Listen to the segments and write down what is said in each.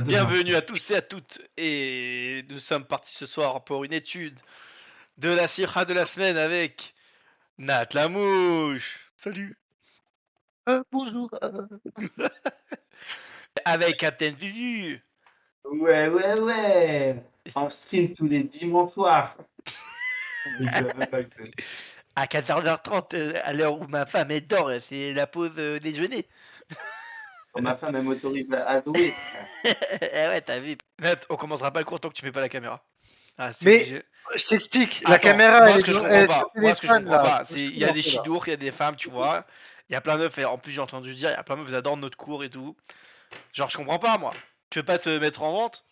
Bienvenue à tous et à toutes, et nous sommes partis ce soir pour une étude de la sira de la semaine avec Nat Lamouche. Salut. Bonjour. Avec Captain Vivu. Ouais. En stream tous les dimanches soirs. Rigole même pas avec ça. À 14h30, à l'heure où ma femme elle dort, c'est la pause déjeuner. Quand ma femme elle m'autorise à jouer. Eh ouais, t'as vu. Nat, on commencera pas le cours tant que tu mets pas la caméra. Ah, c'est Mais obligé. je t'explique, la Attends, caméra moi elle ce est, que je elle comprends est sur pas, moi ce que je téléphone comprends là. pas, Faut c'est se il y a des commencer là. chidours, il y a des femmes, tu vois. Il y a plein de meufs, et en plus j'ai entendu dire, il y a plein de meufs, elles adorent notre cours et tout. Genre je comprends pas moi. Tu veux pas te mettre en vente?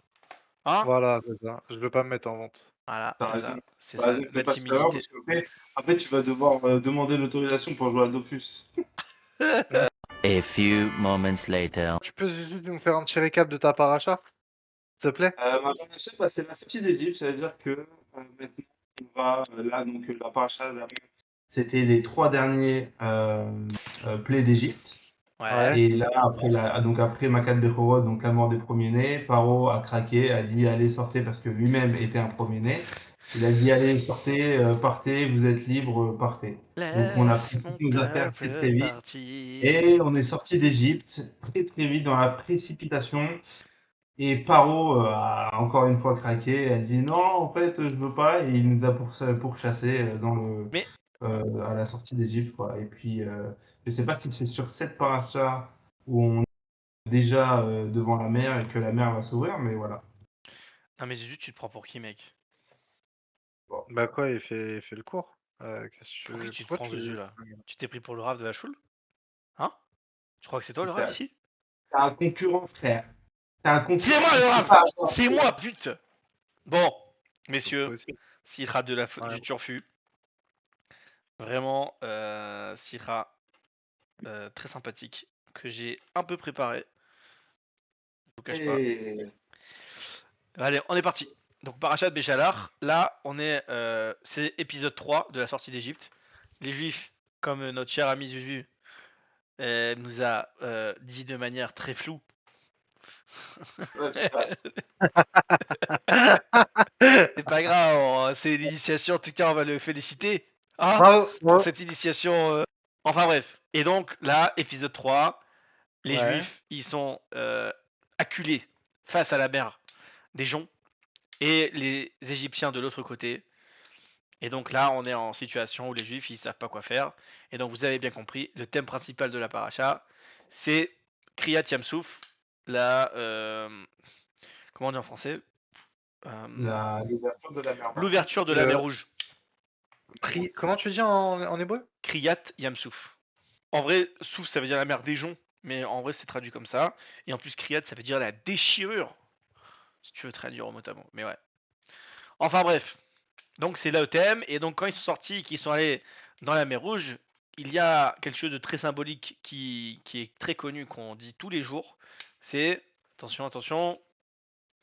Hein? Voilà, c'est ça. Je veux pas me mettre en vente. Voilà, T'as raison. c'est T'as ça, raison, fais la pas cette erreur timidité. parce qu'après tu vas devoir demander l'autorisation pour jouer à Dofus. A few moments later. Tu peux juste nous faire un petit récap de ta paracha, s'il te plaît? Ma paracha, bah, c'est la sortie d'Égypte, ça veut dire que maintenant on va là donc la paracha c'était les 3 derniers plaies d'Égypte. Ouais. Ouais. Et là, après Makat Bechorot, donc la mort des premiers-nés, Paro a craqué, a dit allez, sortez, parce que lui-même était un premier-né. Il a dit allez, sortez, partez, vous êtes libres, partez. Donc on a Laisse pris mon toutes nos affaires très peuple très vite partir. et on est sorti d'Égypte très très vite dans la précipitation. Et Paro a encore une fois craqué, a dit non, en fait, je veux pas, et il nous a pourchassés Mais, à la sortie d'Égypte, quoi. Et puis, je sais pas si c'est sur cette paracha où on déjà devant la mer et que la mer va s'ouvrir, mais voilà. non mais Zuzu, tu te prends pour qui, mec? Bon. Bah quoi, il fait le cours. Pour qui tu te Pourquoi prends, Zuzu, là? Tu t'es pris pour le rave de la choule? Hein? Tu crois que c'est toi le rave T'as ici? t'as un concurrent, frère. T'as un C'est concurrent moi que le tu peux rave! pas avoir, C'est frère. moi, pute! Bon, c'est messieurs, possible. Sira Ouais. du Turfu. Vraiment, Sira très sympathique, que j'ai un peu préparé, je vous cache pas. Et... Allez, on est parti. Donc Parashat Béchalar, là on est, c'est épisode 3 de la sortie d'Égypte. Les Juifs, comme notre cher ami Zuzu nous a dit de manière très floue. Ouais, putain. C'est pas grave, c'est l'initiation, en tout cas on va le féliciter hein, Bravo, pour bravo. cette initiation. Enfin bref. Et donc là, épisode 3, les Ouais. Juifs, ils sont acculés face à la mer des joncs et les Égyptiens de l'autre côté. Et donc là, on est en situation où les Juifs, ils savent pas quoi faire. Et donc vous avez bien compris, le thème principal de la paracha, c'est Kriyat Yamsouf, la comment on dit en français L'ouverture de la mer Morte. l'ouverture de la mer Le Rouge. Comment tu dis en hébreu? Kriyat Yamsouf. En vrai, Souf ça veut dire la mer des joncs, mais en vrai c'est traduit comme ça. Et en plus Kriyat ça veut dire la déchirure, si tu veux traduire au mot à mot. Mais ouais. Enfin bref. Donc c'est là le thème. Et donc quand ils sont sortis, qu'ils sont allés dans la mer Rouge, il y a quelque chose de très symbolique qui est très connu, qu'on dit tous les jours. C'est, attention, attention,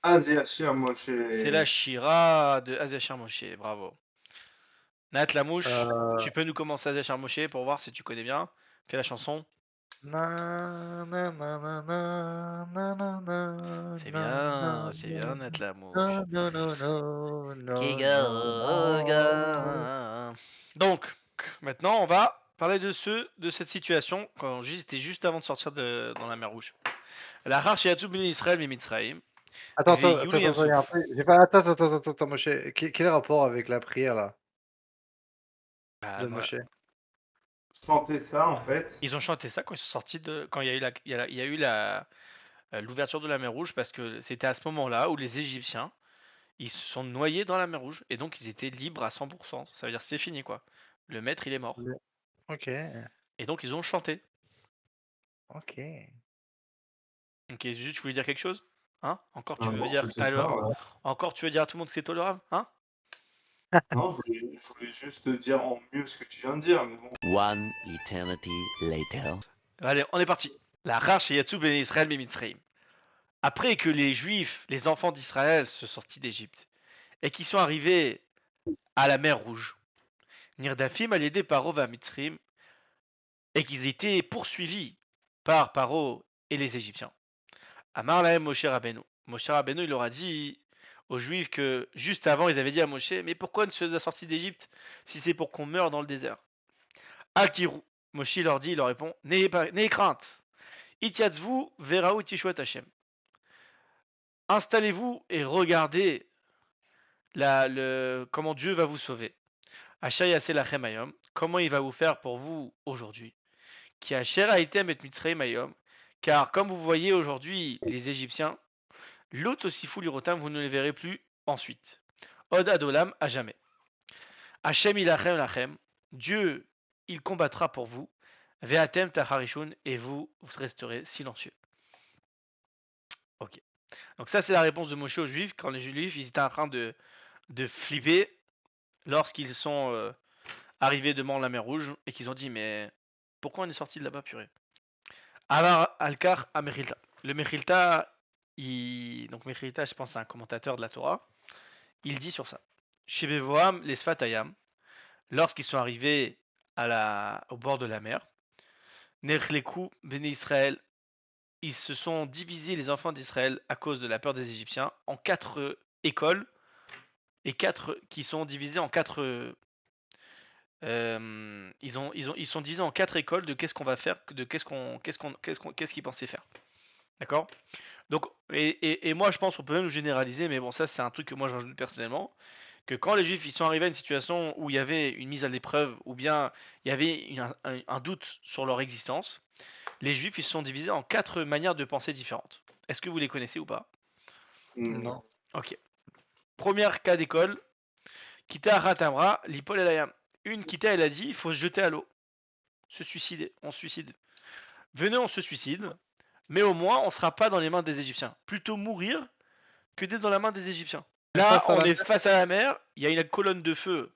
Asia Shir c'est la Moshe. Shira de Azachar Moshe. Bravo. Nat la mouche, Euh... tu peux nous commencer Azachar Moshe pour voir si tu connais bien. Fais la chanson. na, na, na, na, na, na, na, na, na, C'est bien Nat la na, mouche. na, na, na, na, na, na. Kiga. Donc, maintenant, on va parler de cette situation quand c'était juste avant de sortir dans la mer Rouge. La Shiatsu ben Israël et Mitzrayim. Attends, il y a un truc. J'ai pas... Attends, Moshe. Quel est le rapport avec la prière là Bah, de Moshe? Chanter ça, en fait. ils ont chanté ça quand ils sont sortis quand il y a eu l'ouverture de la mer Rouge parce que c'était à ce moment-là où les Égyptiens ils se sont noyés dans la mer Rouge et donc ils étaient libres à 100%. Ça veut dire que c'est fini quoi. Le maître il est mort. Ok, Et donc ils ont chanté. ok. Ok, Zuzu, tu voulais dire quelque chose? Hein? Encore tu Non, veux non, dire t'inquiète pas, voilà. Encore tu veux dire à tout le monde que c'est toi le rave? Hein? Non, je voulais juste dire en mieux ce que tu viens de dire, mais bon. One eternity later. Allez, on est parti. La Rach et Yatsu ben Israël Mitzrayim. Après que les Juifs, les enfants d'Israël, se sortis d'Égypte et qui sont arrivés à la mer Rouge, Nirdafim a aidé Paro va Mitzrayim et qu'ils étaient poursuivis par Paro et les Égyptiens. Amar lahem Moshe Rabbeinu. Moshe Rabbeinu, il leur a dit aux Juifs que juste avant, ils avaient dit à Moshe, mais pourquoi ne se la sortie d'Égypte si c'est pour qu'on meure dans le désert? Altirou. Moshe leur dit, il leur répond, n'ayez crainte. Itiatzvu veraou tishuat Hashem. Installez-vous et regardez comment Dieu va vous sauver. Ashay lachem hayom. Comment il va vous faire pour vous aujourd'hui? Qui asher haitem et mitzrayim hayom. Car comme vous voyez aujourd'hui les Égyptiens, lot osifou lirotam, vous ne les verrez plus ensuite. Od adolam, à jamais. Hashem ilachem lachem. Dieu, il combattra pour vous. Ve'atem tacharishun, et vous resterez silencieux. Ok. Donc ça, c'est la réponse de Moshe aux Juifs, quand les Juifs, ils étaient en train de flipper lorsqu'ils sont arrivés devant la mer Rouge et qu'ils ont dit, mais pourquoi on est sorti de là-bas, purée? Alors, Alkar à Mechilta. Le Mechilta, donc Mechilta, je pense, c'est un commentateur de la Torah. Il dit sur ça. Shebevoam les Sfatayam, lorsqu'ils sont arrivés au bord de la mer, Nechleku Béné Israël, ils se sont divisés, les enfants d'Israël, à cause de la peur des Égyptiens, en 4 écoles, et 4 qui sont divisées en 4. Ils sont divisés en 4 écoles de qu'est-ce qu'on va faire, de qu'est-ce qu'ils pensaient faire. D'accord? Donc, et moi je pense qu'on peut même généraliser, mais bon, ça c'est un truc que moi j'ajoute personnellement, que quand les Juifs ils sont arrivés à une situation où il y avait une mise à l'épreuve, ou bien il y avait un doute sur leur existence, les Juifs ils se sont divisés en 4 manières de penser différentes. Est-ce que vous les connaissez ou pas? Non. Ok. Première cas d'école, Kita Ratamra, l'Ipol Elayam. Une Kita, elle a dit, il faut se jeter à l'eau. Se suicider, on se suicide. Venez, on se suicide, mais au moins, on sera pas dans les mains des Égyptiens. Plutôt mourir que d'être dans la main des Égyptiens. Là, on est face à la mer, il y a une colonne de feu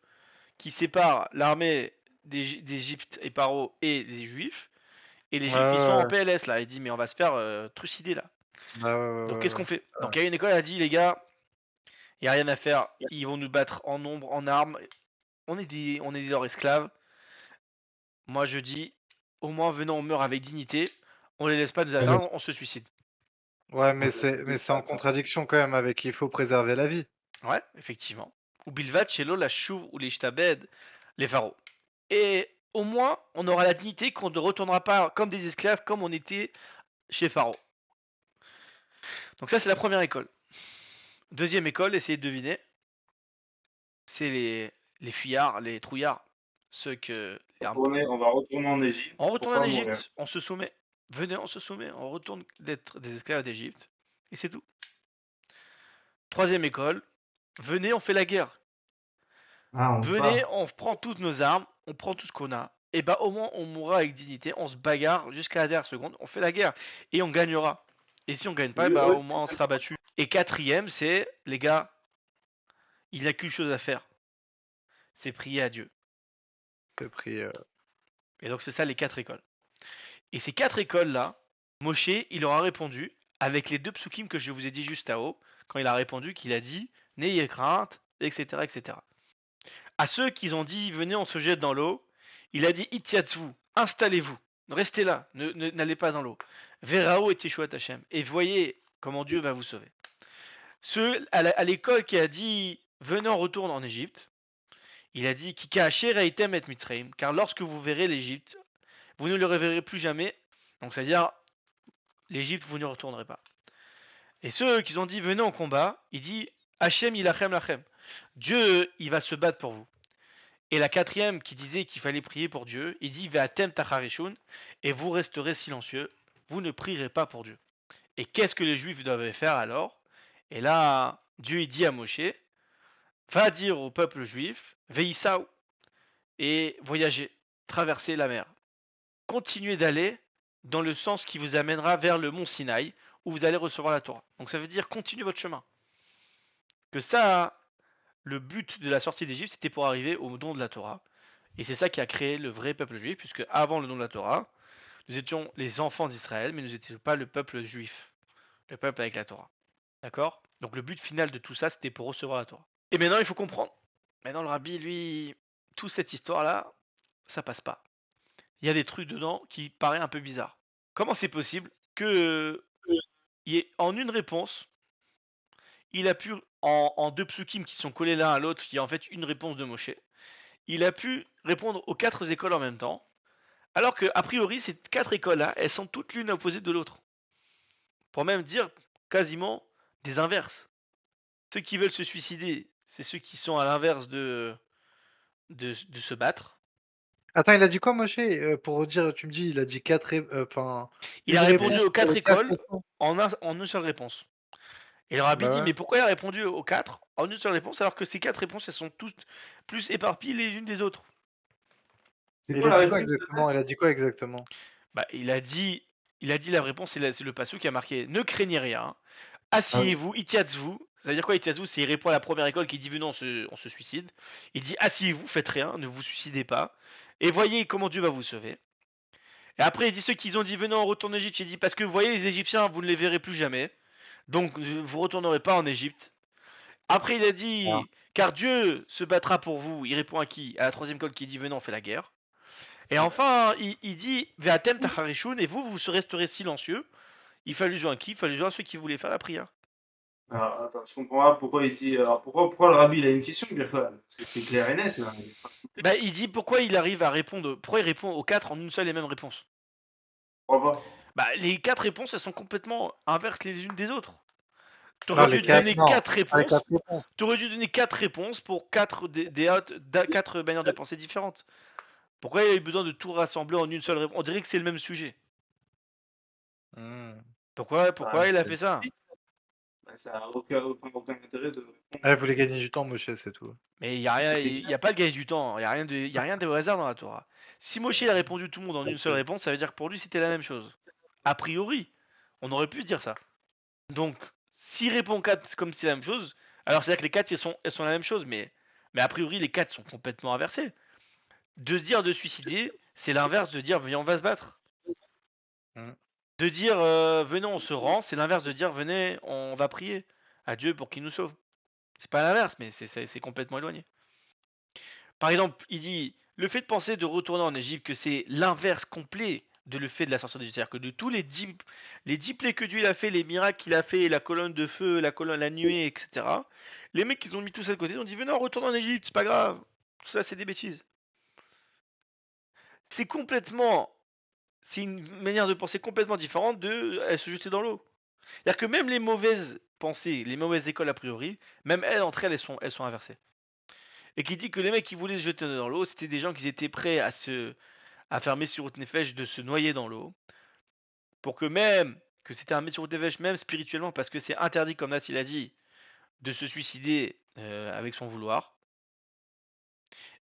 qui sépare l'armée d'Égypte et Paro et des Juifs. Et les Juifs, ils sont en PLS là. Ils disent, mais on va se faire trucider là. Donc, qu'est-ce qu'on fait? Donc, il y a une école, elle a dit, les gars, il n'y a rien à faire. Ils vont nous battre en nombre, en armes. On est leurs esclaves. Moi, je dis, au moins, venons, on meurt avec dignité. On les laisse pas nous atteindre, on se suicide. Ouais, mais c'est en contradiction quand même avec il faut préserver la vie. Ouais, effectivement. Ou Bilvat, Chelo, la Chouv ou les Shtabed, les pharaons. Et au moins, on aura la dignité qu'on ne retournera pas comme des esclaves comme on était chez Pharaon. Donc ça, c'est la première école. Deuxième école, essayez de deviner. C'est les fuyards, les trouillards. Ceux que... On va retourner en Égypte. On retourne en Égypte, on se soumet. Venez, on se soumet, on retourne d'être des esclaves d'Égypte. Et c'est tout. Troisième école, venez, on fait la guerre. Venez, on prend toutes nos armes, on prend tout ce qu'on a. Et bah au moins on mourra avec dignité, on se bagarre jusqu'à la dernière seconde, on fait la guerre. Et on gagnera. Et si on gagne pas, bah au moins on sera battu. Et quatrième, c'est, les gars, il n'y a qu'une chose à faire. C'est prier à Dieu. C'est prier. Et donc c'est ça les 4 écoles. Et ces 4 écoles-là, Moshe, il leur a répondu avec les 2 psukim que je vous ai dit juste à haut, quand il a répondu qu'il a dit « N'ayez crainte », etc., etc. À ceux qui ont dit « Venez, on se jette dans l'eau », il a dit « Itiatzvu », installez-vous, restez là, n'allez pas dans l'eau. « Verao et Teshuat Hashem », et voyez comment Dieu va vous sauver. Ceux à l'école qui a dit « Venez, on retourne en Égypte », il a dit « Kika asher haitem et mitzrayim », car lorsque vous verrez l'Égypte, vous ne le reverrez plus jamais. Donc, c'est-à-dire, l'Égypte, vous ne retournerez pas. Et ceux qui ont dit, venez en combat, il dit, Hachem ilachem lachem. Dieu, il va se battre pour vous. Et la quatrième qui disait qu'il fallait prier pour Dieu, il dit, Ve'atem tacharishun, et vous resterez silencieux, vous ne prierez pas pour Dieu. Et qu'est-ce que les Juifs doivent faire alors? Et là, Dieu, il dit à Moshe, va dire au peuple juif, Veïsaou, et voyagez, traversez la mer. Continuez d'aller dans le sens qui vous amènera vers le mont Sinaï, où vous allez recevoir la Torah. Donc ça veut dire continuez votre chemin. Que ça, le but de la sortie d'Égypte, c'était pour arriver au don de la Torah. Et c'est ça qui a créé le vrai peuple juif, puisque avant le don de la Torah, nous étions les enfants d'Israël, mais nous n'étions pas le peuple juif, le peuple avec la Torah. D'accord? Donc le but final de tout ça, c'était pour recevoir la Torah. Et maintenant, il faut comprendre. Maintenant, le rabbi, lui, toute cette histoire-là, ça passe pas. Il y a des trucs dedans qui paraissent un peu bizarres. Comment c'est possible que y ait en une réponse, il a pu, en 2 psukim qui sont collés l'un à l'autre, qui est en fait une réponse de Moshe, il a pu répondre aux 4 écoles en même temps, alors que a priori ces 4 écoles-là, elles sont toutes l'une opposée de l'autre. Pour même dire quasiment des inverses. Ceux qui veulent se suicider, c'est ceux qui sont à l'inverse de se battre. Attends, il a dit quoi, Moshe? Pour dire, tu me dis, il a dit 4 Il a répondu aux 4 écoles en une seule réponse. Et le rabbi dit, mais pourquoi il a répondu aux 4 en une seule réponse, alors que ces 4 réponses, elles sont toutes plus éparpillées les unes des autres? C'est Il quoi a la dit quoi réponse exactement? Il a dit quoi exactement? Bah, il a dit la réponse, c'est le passage qui a marqué, ne craignez rien, asseyez-vous, itiatzvou. C'est-à-dire quoi, itiatzvou? C'est il répond à la première école qui dit, venez, on se suicide. Il dit, asseyez-vous, faites rien, ne vous suicidez pas, et voyez comment Dieu va vous sauver. Et après, il dit, ceux qui ont dit, venez, on retourne en Égypte, il dit, parce que vous voyez, les Égyptiens, vous ne les verrez plus jamais. Donc, vous retournerez pas en Égypte. Après, il a dit, car Dieu se battra pour vous. Il répond à qui? À la troisième école qui dit, venez, on fait la guerre. Et enfin, il dit, Ve'atem tacharishun, et vous resterez silencieux. Il fait allusion à qui? Il fait allusion à ceux qui voulaient faire la prière. Alors, attends, je comprends pas pourquoi il dit. Alors, pourquoi le rabbi il a une question, Birklan? C'est clair et net là. Bah, il dit pourquoi il arrive à répondre. Pourquoi il répond aux 4 en une seule et même réponse? Pourquoi pas? Bah, les 4 réponses, sont complètement inverses les unes des autres. Non, T'aurais les dû 4, donner non, 4 pas les réponses. 4 réponses. T'aurais dû donner 4 réponses pour 4 4 manières de penser différentes. Pourquoi il a eu besoin de tout rassembler en une seule réponse? On dirait que c'est le même sujet. Pourquoi il a fait ça? Ça n'a aucun intérêt de répondre. Ah, il voulait gagner du temps, Moshe, c'est tout. Mais il y a pas le gagner du temps. Il y a rien de hasard dans la Torah. Si Moshe il a répondu tout le monde en une seule réponse, ça veut dire que pour lui c'était la même chose. A priori, on aurait pu se dire ça. Donc, s'il répond 4 comme c'est la même chose, alors c'est-à-dire que les 4 elles sont la même chose, mais a priori les 4 sont complètement inversés. De se dire de suicider, c'est l'inverse de dire venez on va se battre. De dire venez on se rend, c'est l'inverse de dire venez on va prier à Dieu pour qu'il nous sauve. C'est pas l'inverse, mais c'est complètement éloigné. Par exemple, il dit le fait de penser de retourner en Égypte, que c'est l'inverse complet de le fait de la sortie d'Égypte. C'est-à-dire que de tous les 10 plaies que Dieu il a fait, les miracles qu'il a fait, la colonne de feu, la nuée, etc. Les mecs ils ont mis tout ça de côté, ils ont dit venez on retourne en Égypte, c'est pas grave. Tout ça c'est des bêtises. C'est complètement, c'est une manière de penser complètement différente de se jeter dans l'eau. C'est-à-dire que même les mauvaises pensées, les mauvaises écoles a priori, même elles entre elles sont inversées. Et qui dit que les mecs qui voulaient se jeter dans l'eau, c'était des gens qui étaient prêts à faire Messirut Nefesh, de se noyer dans l'eau, pour que même, que c'était un Messirut Nefesh même spirituellement, parce que c'est interdit, comme Nat il a dit, de se suicider avec son vouloir.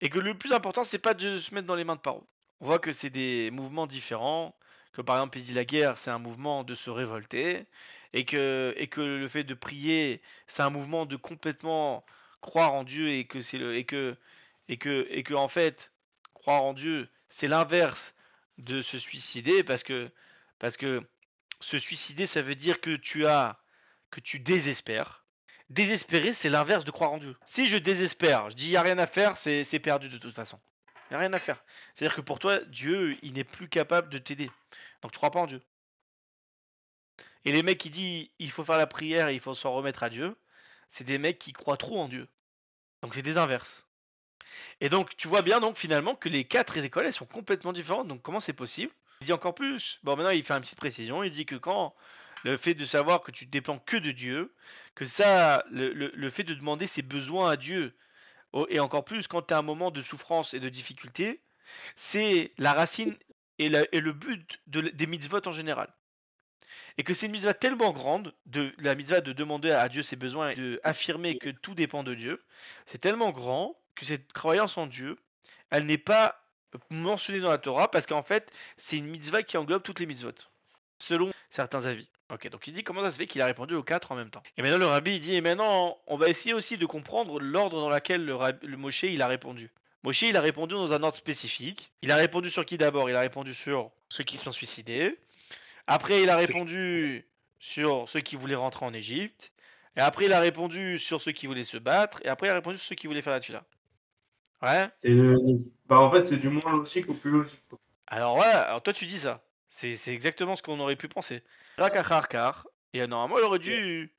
Et que le plus important, c'est pas de se mettre dans les mains de Paro. On voit que c'est des mouvements différents, que par exemple, il dit la guerre, c'est un mouvement de se révolter, et que le fait de prier, c'est un mouvement de complètement croire en Dieu, et que c'est et que en fait, croire en Dieu, c'est l'inverse de se suicider, parce que se suicider, ça veut dire que tu désespères. Désespérer, c'est l'inverse de croire en Dieu. Si je désespère, je dis il n'y a rien à faire, c'est perdu de toute façon. Il n'y a rien à faire. C'est-à-dire que pour toi, Dieu, il n'est plus capable de t'aider. Donc tu crois pas en Dieu. Et les mecs qui disent il faut faire la prière et il faut s'en remettre à Dieu, c'est des mecs qui croient trop en Dieu. Donc c'est des inverses. Et donc tu vois bien donc finalement que les 4 écoles, elles sont complètement différentes. Donc comment c'est possible? Il dit encore plus. Bon, maintenant il fait une petite précision. Il dit que quand le fait de savoir que tu dépends que de Dieu, que ça, le fait de demander ses besoins à Dieu, et encore plus quand tu as un moment de souffrance et de difficulté, c'est la racine et le but des mitzvot en général. Et que c'est une mitzvah tellement grande, la mitzvah de demander à Dieu ses besoins et de affirmer que tout dépend de Dieu, c'est tellement grand que cette croyance en Dieu, elle n'est pas mentionnée dans la Torah, parce qu'en fait, c'est une mitzvah qui englobe toutes les mitzvot, selon certains avis. Ok, donc il dit comment ça se fait qu'il a répondu aux 4 en même temps. Et maintenant le rabbi il dit, et maintenant on va essayer aussi de comprendre l'ordre dans lequel le Moshe il a répondu. Moshe il a répondu dans un ordre spécifique. Il a répondu sur qui d'abord? Il a répondu sur ceux qui se sont suicidés. Après il a répondu sur ceux qui voulaient rentrer en Égypte. Et après il a répondu sur ceux qui voulaient se battre. Et après il a répondu sur ceux qui voulaient faire la tefila. Ouais. Bah en fait c'est du moins logique au plus logique. Alors ouais, alors toi tu dis ça. C'est exactement ce qu'on aurait pu penser. Rakacharkar. Et normalement il aurait dû.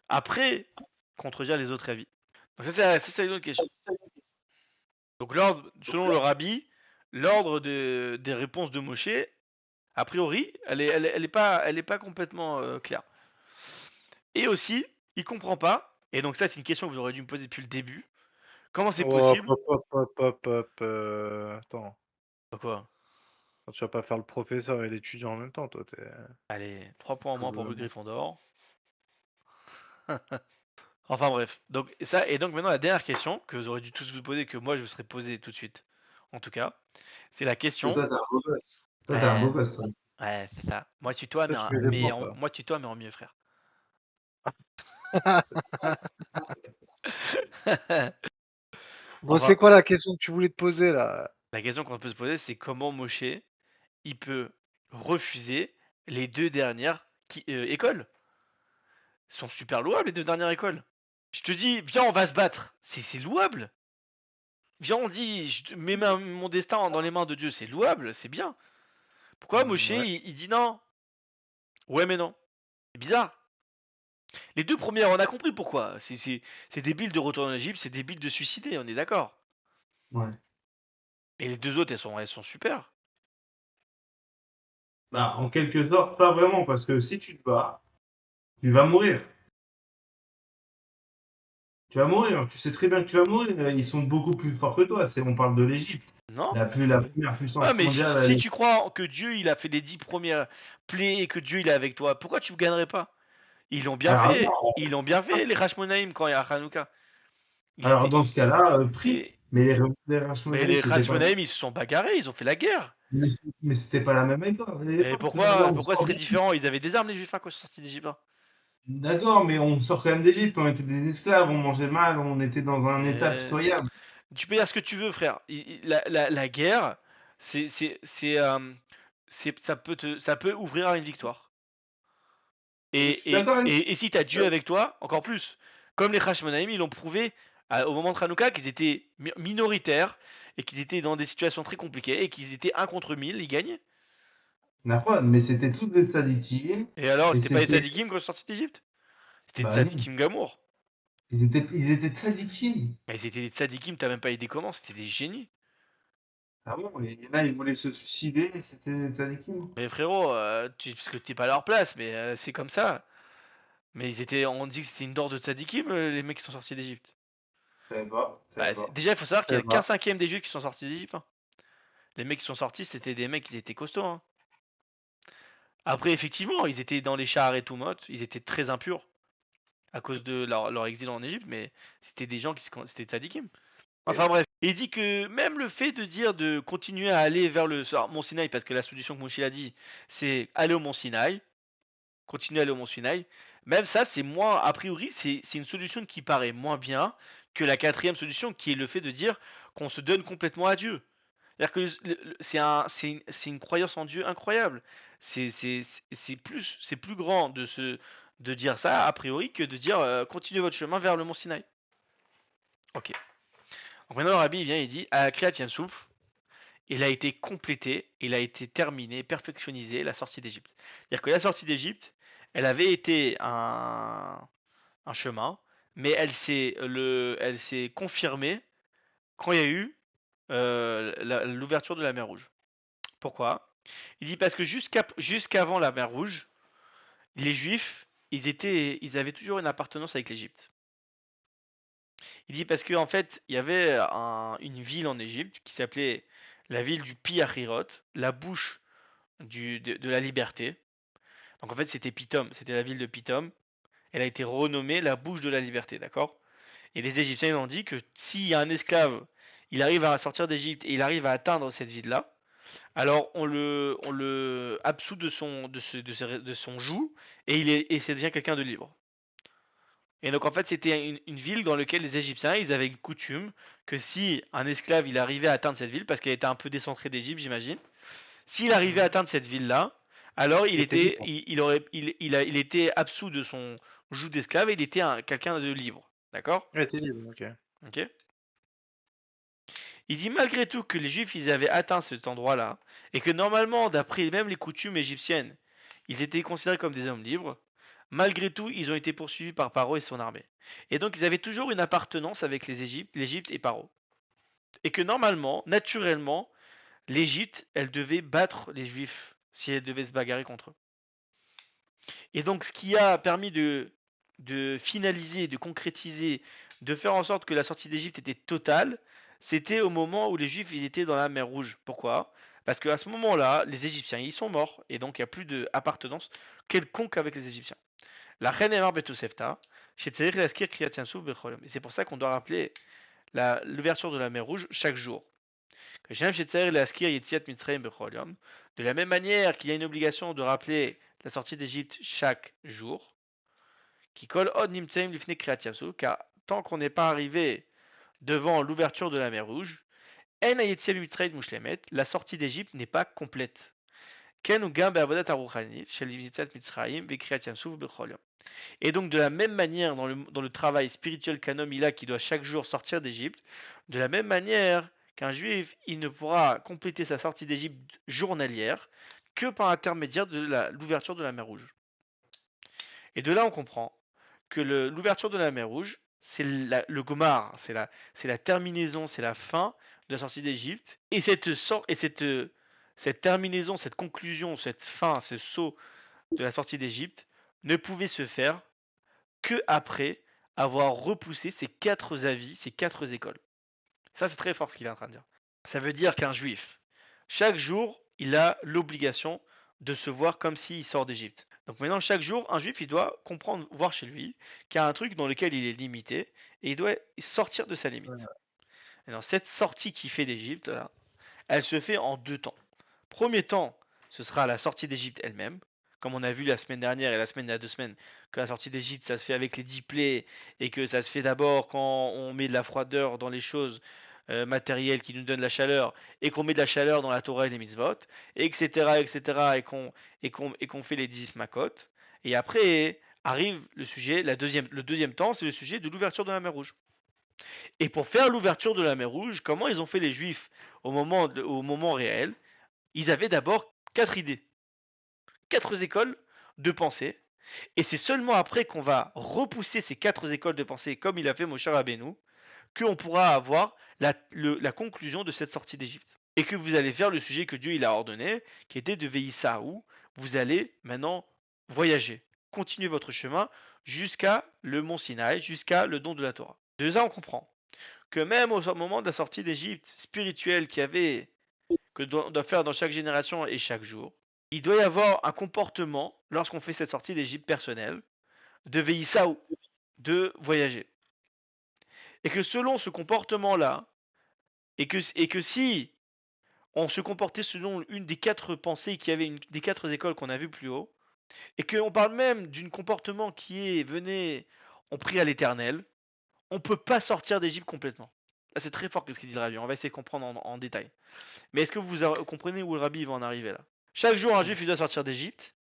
Après contredire les autres avis. Donc ça c'est une autre question. Donc l'ordre, selon le rabbi, l'ordre des réponses de Moshe, a priori, elle est pas complètement claire. Et aussi, il comprend pas, et donc ça c'est une question que vous aurez dû me poser depuis le début. Comment c'est possible? Attends, Quoi? tu vas pas faire le professeur et l'étudiant en même temps, toi. Allez, 3 points en moins pour le Probablement. Gryffondor. Enfin bref, donc ça, et donc maintenant la dernière question que vous aurez dû tous vous poser, que moi je vous serais posée tout de suite, en tout cas, c'est la Et question. toi, t'es un beau gosse. Toi, t'es un Ouais, beau gosse, toi. ouais, c'est ça. Moi tutoie, Toi, tu mets les points, toi. moi tutoie, mais en mieux, frère. Bon, Enfin, c'est quoi la question que tu voulais te poser, là? la question qu'on peut se poser, c'est comment Moshe, il peut refuser les 2 dernières écoles. Elles sont super louables, les 2 dernières écoles. Je te dis, viens, on va se battre. C'est louable. Viens, on dit, je mets mon destin dans les mains de Dieu. C'est louable, c'est bien. Pourquoi Moshe, Ouais. il dit non? Ouais, mais non. C'est bizarre. Les 2 premières, on a compris pourquoi. C'est débile de retourner en Égypte, c'est débile de se suicider, on est d'accord. Ouais. Et les 2 autres, elles sont super. Bah, en quelque sorte, pas vraiment, parce que si tu te bats, tu vas mourir. Tu vas mourir. Tu sais très bien que tu vas mourir. Ils sont beaucoup plus forts que toi. On parle de l'Égypte. Non? La première Ouais, puissance mais mondiale. si tu crois que Dieu, il a fait les 10 premières plaies et que Dieu, il est avec toi, pourquoi tu ne gagnerais pas? Ils l'ont bien Alors, fait. Ils l'ont bien fait, les Hashmonaïm, quand il y a Hanouka. Ils alors étaient. dans ce cas-là, prie. Et... Mais les Mais Hashmonaïm, les c'était pas. Hashmonaïm, ils se sont bagarrés, ils ont fait la guerre. Mais c'était pas la même époque. Et Là, pourquoi, on pourquoi sort c'était d'Égypte. différent? Ils avaient des armes, les Juifs, hein, quand ils sont sortis d'Égypte, hein. D'accord, mais on sort quand même d'Égypte. On était des esclaves, on mangeait mal, on était dans un état Et pitoyable. tu peux dire ce que tu veux, frère. La guerre, c'est, c'est, c'est, euh, ça peut ouvrir à une victoire. Je suis d'accord avec Et si t'as ça. Dieu avec toi, encore plus. Comme les Hashmonaïm, ils l'ont prouvé au moment de Hanouka qu'ils étaient minoritaires et qu'ils étaient dans des situations très compliquées et qu'ils étaient 1 contre 1000, ils gagnaient. Nafon, mais c'était tous des tzadikim. Et alors, Et c'était pas les c'était. Tzadikim quand ils sont sortis d'Égypte? C'était des Bah non. Tzadikim Gamour. Ils étaient tzadikim. Mais c'était des Tzadikim, t'as même pas idée comment, c'était des génies. Ah bon, il y en a, ils voulaient se suicider, c'était des tzadikim. Mais frérot, parce que t'es pas à leur place, mais c'est comme ça. Mais on dit que c'était une horde de tzadikim, les mecs qui sont sortis d'Égypte. Je savais pas, je savais Bah, pas. déjà, il faut savoir Je qu'il y sais a qu'un pas. cinquième des Juifs qui sont sortis d'Égypte, hein. Les mecs qui sont sortis, c'était des mecs qui étaient costauds, hein. Après, effectivement, ils étaient dans les chars et tout mode, ils étaient très impurs à cause de leur exil en Égypte, mais c'était des gens c'était tzadikim. Enfin bref, il dit que même le fait de dire de continuer à aller vers le Mont Sinaï, parce que la solution que Moshe a dit, c'est aller au Mont Sinaï, continuer à aller au Mont Sinaï, même ça, c'est moins, a priori, c'est une solution qui paraît moins bien que la quatrième solution, qui est le fait de dire qu'on se donne complètement à Dieu. C'est-à-dire que c'est une croyance en Dieu incroyable. C'est plus grand de dire ça, a priori, que de dire continuez votre chemin vers le Mont Sinaï. Ok. Donc maintenant, le rabbi vient et dit à Kriyat Yamsouf, il a été complété, il a été terminé, perfectionnisé la sortie d'Égypte. C'est-à-dire que la sortie d'Égypte, elle avait été un chemin, mais elle s'est confirmée quand il y a eu l'ouverture de la mer Rouge. Pourquoi? Il dit parce que jusqu'avant la mer Rouge, les Juifs, ils avaient toujours une appartenance avec l'Égypte. Il dit parce qu'en fait, il y avait une ville en Égypte qui s'appelait la ville du Pi-Hahirot, la bouche de la liberté. Donc en fait, c'était Pitom, c'était la ville de Pitom. Elle a été renommée la bouche de la liberté, d'accord? Et les Égyptiens ont dit que s'il y a un esclave, il arrive à sortir d'Égypte et il arrive à atteindre cette ville-là, alors on le absout de son joug et c'est devient quelqu'un de libre. Et donc en fait c'était une ville dans laquelle les Égyptiens ils avaient une coutume que si un esclave il arrivait à atteindre cette ville, parce qu'elle était un peu décentrée d'Égypte j'imagine, s'il arrivait à atteindre cette ville-là, alors Il était libre. il était absous de son joug d'esclave et il était quelqu'un de libre. D'accord? Il était libre, ok. Ok. Il dit malgré tout que les Juifs ils avaient atteint cet endroit-là et que normalement d'après même les coutumes égyptiennes ils étaient considérés comme des hommes libres. Malgré tout, ils ont été poursuivis par Paro et son armée. Et donc, ils avaient toujours une appartenance avec l'Égypte et Paro. Et que normalement, naturellement, l'Égypte, elle devait battre les Juifs si elle devait se bagarrer contre eux. Et donc, ce qui a permis de finaliser, de concrétiser, de faire en sorte que la sortie d'Égypte était totale, c'était au moment où les Juifs ils étaient dans la mer Rouge. Pourquoi? Parce qu'à ce moment-là, les Égyptiens ils sont morts et donc il n'y a plus d'appartenance quelconque avec les Égyptiens. La reine Emar Betosefta, chez Tzerich Laskir Kriyat Yamsuf Bechol. Et c'est pour ça qu'on doit rappeler l'ouverture de la mer Rouge chaque jour. Que Shem chez Tzerich Laskir Yetziat Mitzrayim Bechol Yom. De la même manière qu'il y a une obligation de rappeler la sortie d'Égypte chaque jour, qui colle od nimtseim lifne kriyat yamsuf, car tant qu'on n'est pas arrivé devant l'ouverture de la mer Rouge, en ayetziat mitzrayim mushlemet, la sortie d'Égypte n'est pas complète. Ken ou gam be'avodat aruchanit shel yitzat mitzrayim ve'kriyat yamsuf bechol yom. Et donc de la même manière dans le travail spirituel qu'un homme il a qui doit chaque jour sortir d'Égypte, de la même manière qu'un juif il ne pourra compléter sa sortie d'Égypte journalière que par intermédiaire de l'ouverture de la mer Rouge. Et de là on comprend que l'ouverture de la mer Rouge, c'est le Gomar, c'est la terminaison, c'est la fin de la sortie d'Égypte. Et cette terminaison, cette conclusion, cette fin, ce saut de la sortie d'Égypte ne pouvait se faire que après avoir repoussé ces 4 avis, ces 4 écoles. Ça, c'est très fort ce qu'il est en train de dire. Ça veut dire qu'un juif, chaque jour, il a l'obligation de se voir comme s'il sort d'Égypte. Donc maintenant, chaque jour, un juif, il doit comprendre, voir chez lui, qu'il y a un truc dans lequel il est limité, et il doit sortir de sa limite. Et dans cette sortie qu'il fait d'Égypte, là, elle se fait en 2 temps. Premier temps, ce sera la sortie d'Égypte elle-même, comme on a vu la semaine dernière et la semaine il y a 2 semaines, que la sortie d'Égypte, ça se fait avec les 10 plaies, et que ça se fait d'abord quand on met de la froideur dans les choses matérielles qui nous donnent la chaleur, et qu'on met de la chaleur dans la Torah et les mitzvot, etc., etc., et qu'on fait les 10 makot. Et après arrive le sujet, le deuxième temps, c'est le sujet de l'ouverture de la mer Rouge. Et pour faire l'ouverture de la mer Rouge, comment ils ont fait les Juifs au moment réel? Ils avaient d'abord 4 idées, 4 écoles de pensée, et c'est seulement après qu'on va repousser ces 4 écoles de pensée, comme il a fait Moshe Rabbeinu, qu'on pourra avoir la conclusion de cette sortie d'Égypte. Et que vous allez faire le sujet que Dieu il a ordonné, qui était de Veïsaou, vous allez maintenant voyager, continuer votre chemin jusqu'à le mont Sinaï, jusqu'à le don de la Torah. De ça, on comprend que même au moment de la sortie d'Égypte spirituelle qu'il y avait, que doit faire dans chaque génération et chaque jour, il doit y avoir un comportement, lorsqu'on fait cette sortie d'Égypte personnelle, de Veïsaou, de voyager. Et que selon ce comportement-là, et que si on se comportait selon une des 4 pensées qui avait une des 4 écoles qu'on a vues plus haut, et qu'on parle même d'un comportement qui est venez, on prie à l'Éternel, on peut pas sortir d'Égypte complètement. Là, c'est très fort ce qu'il dit le Rabbi, on va essayer de comprendre en détail. Mais est-ce que vous comprenez où le Rabbi va en arriver là? Chaque jour, un juif il doit sortir d'Égypte.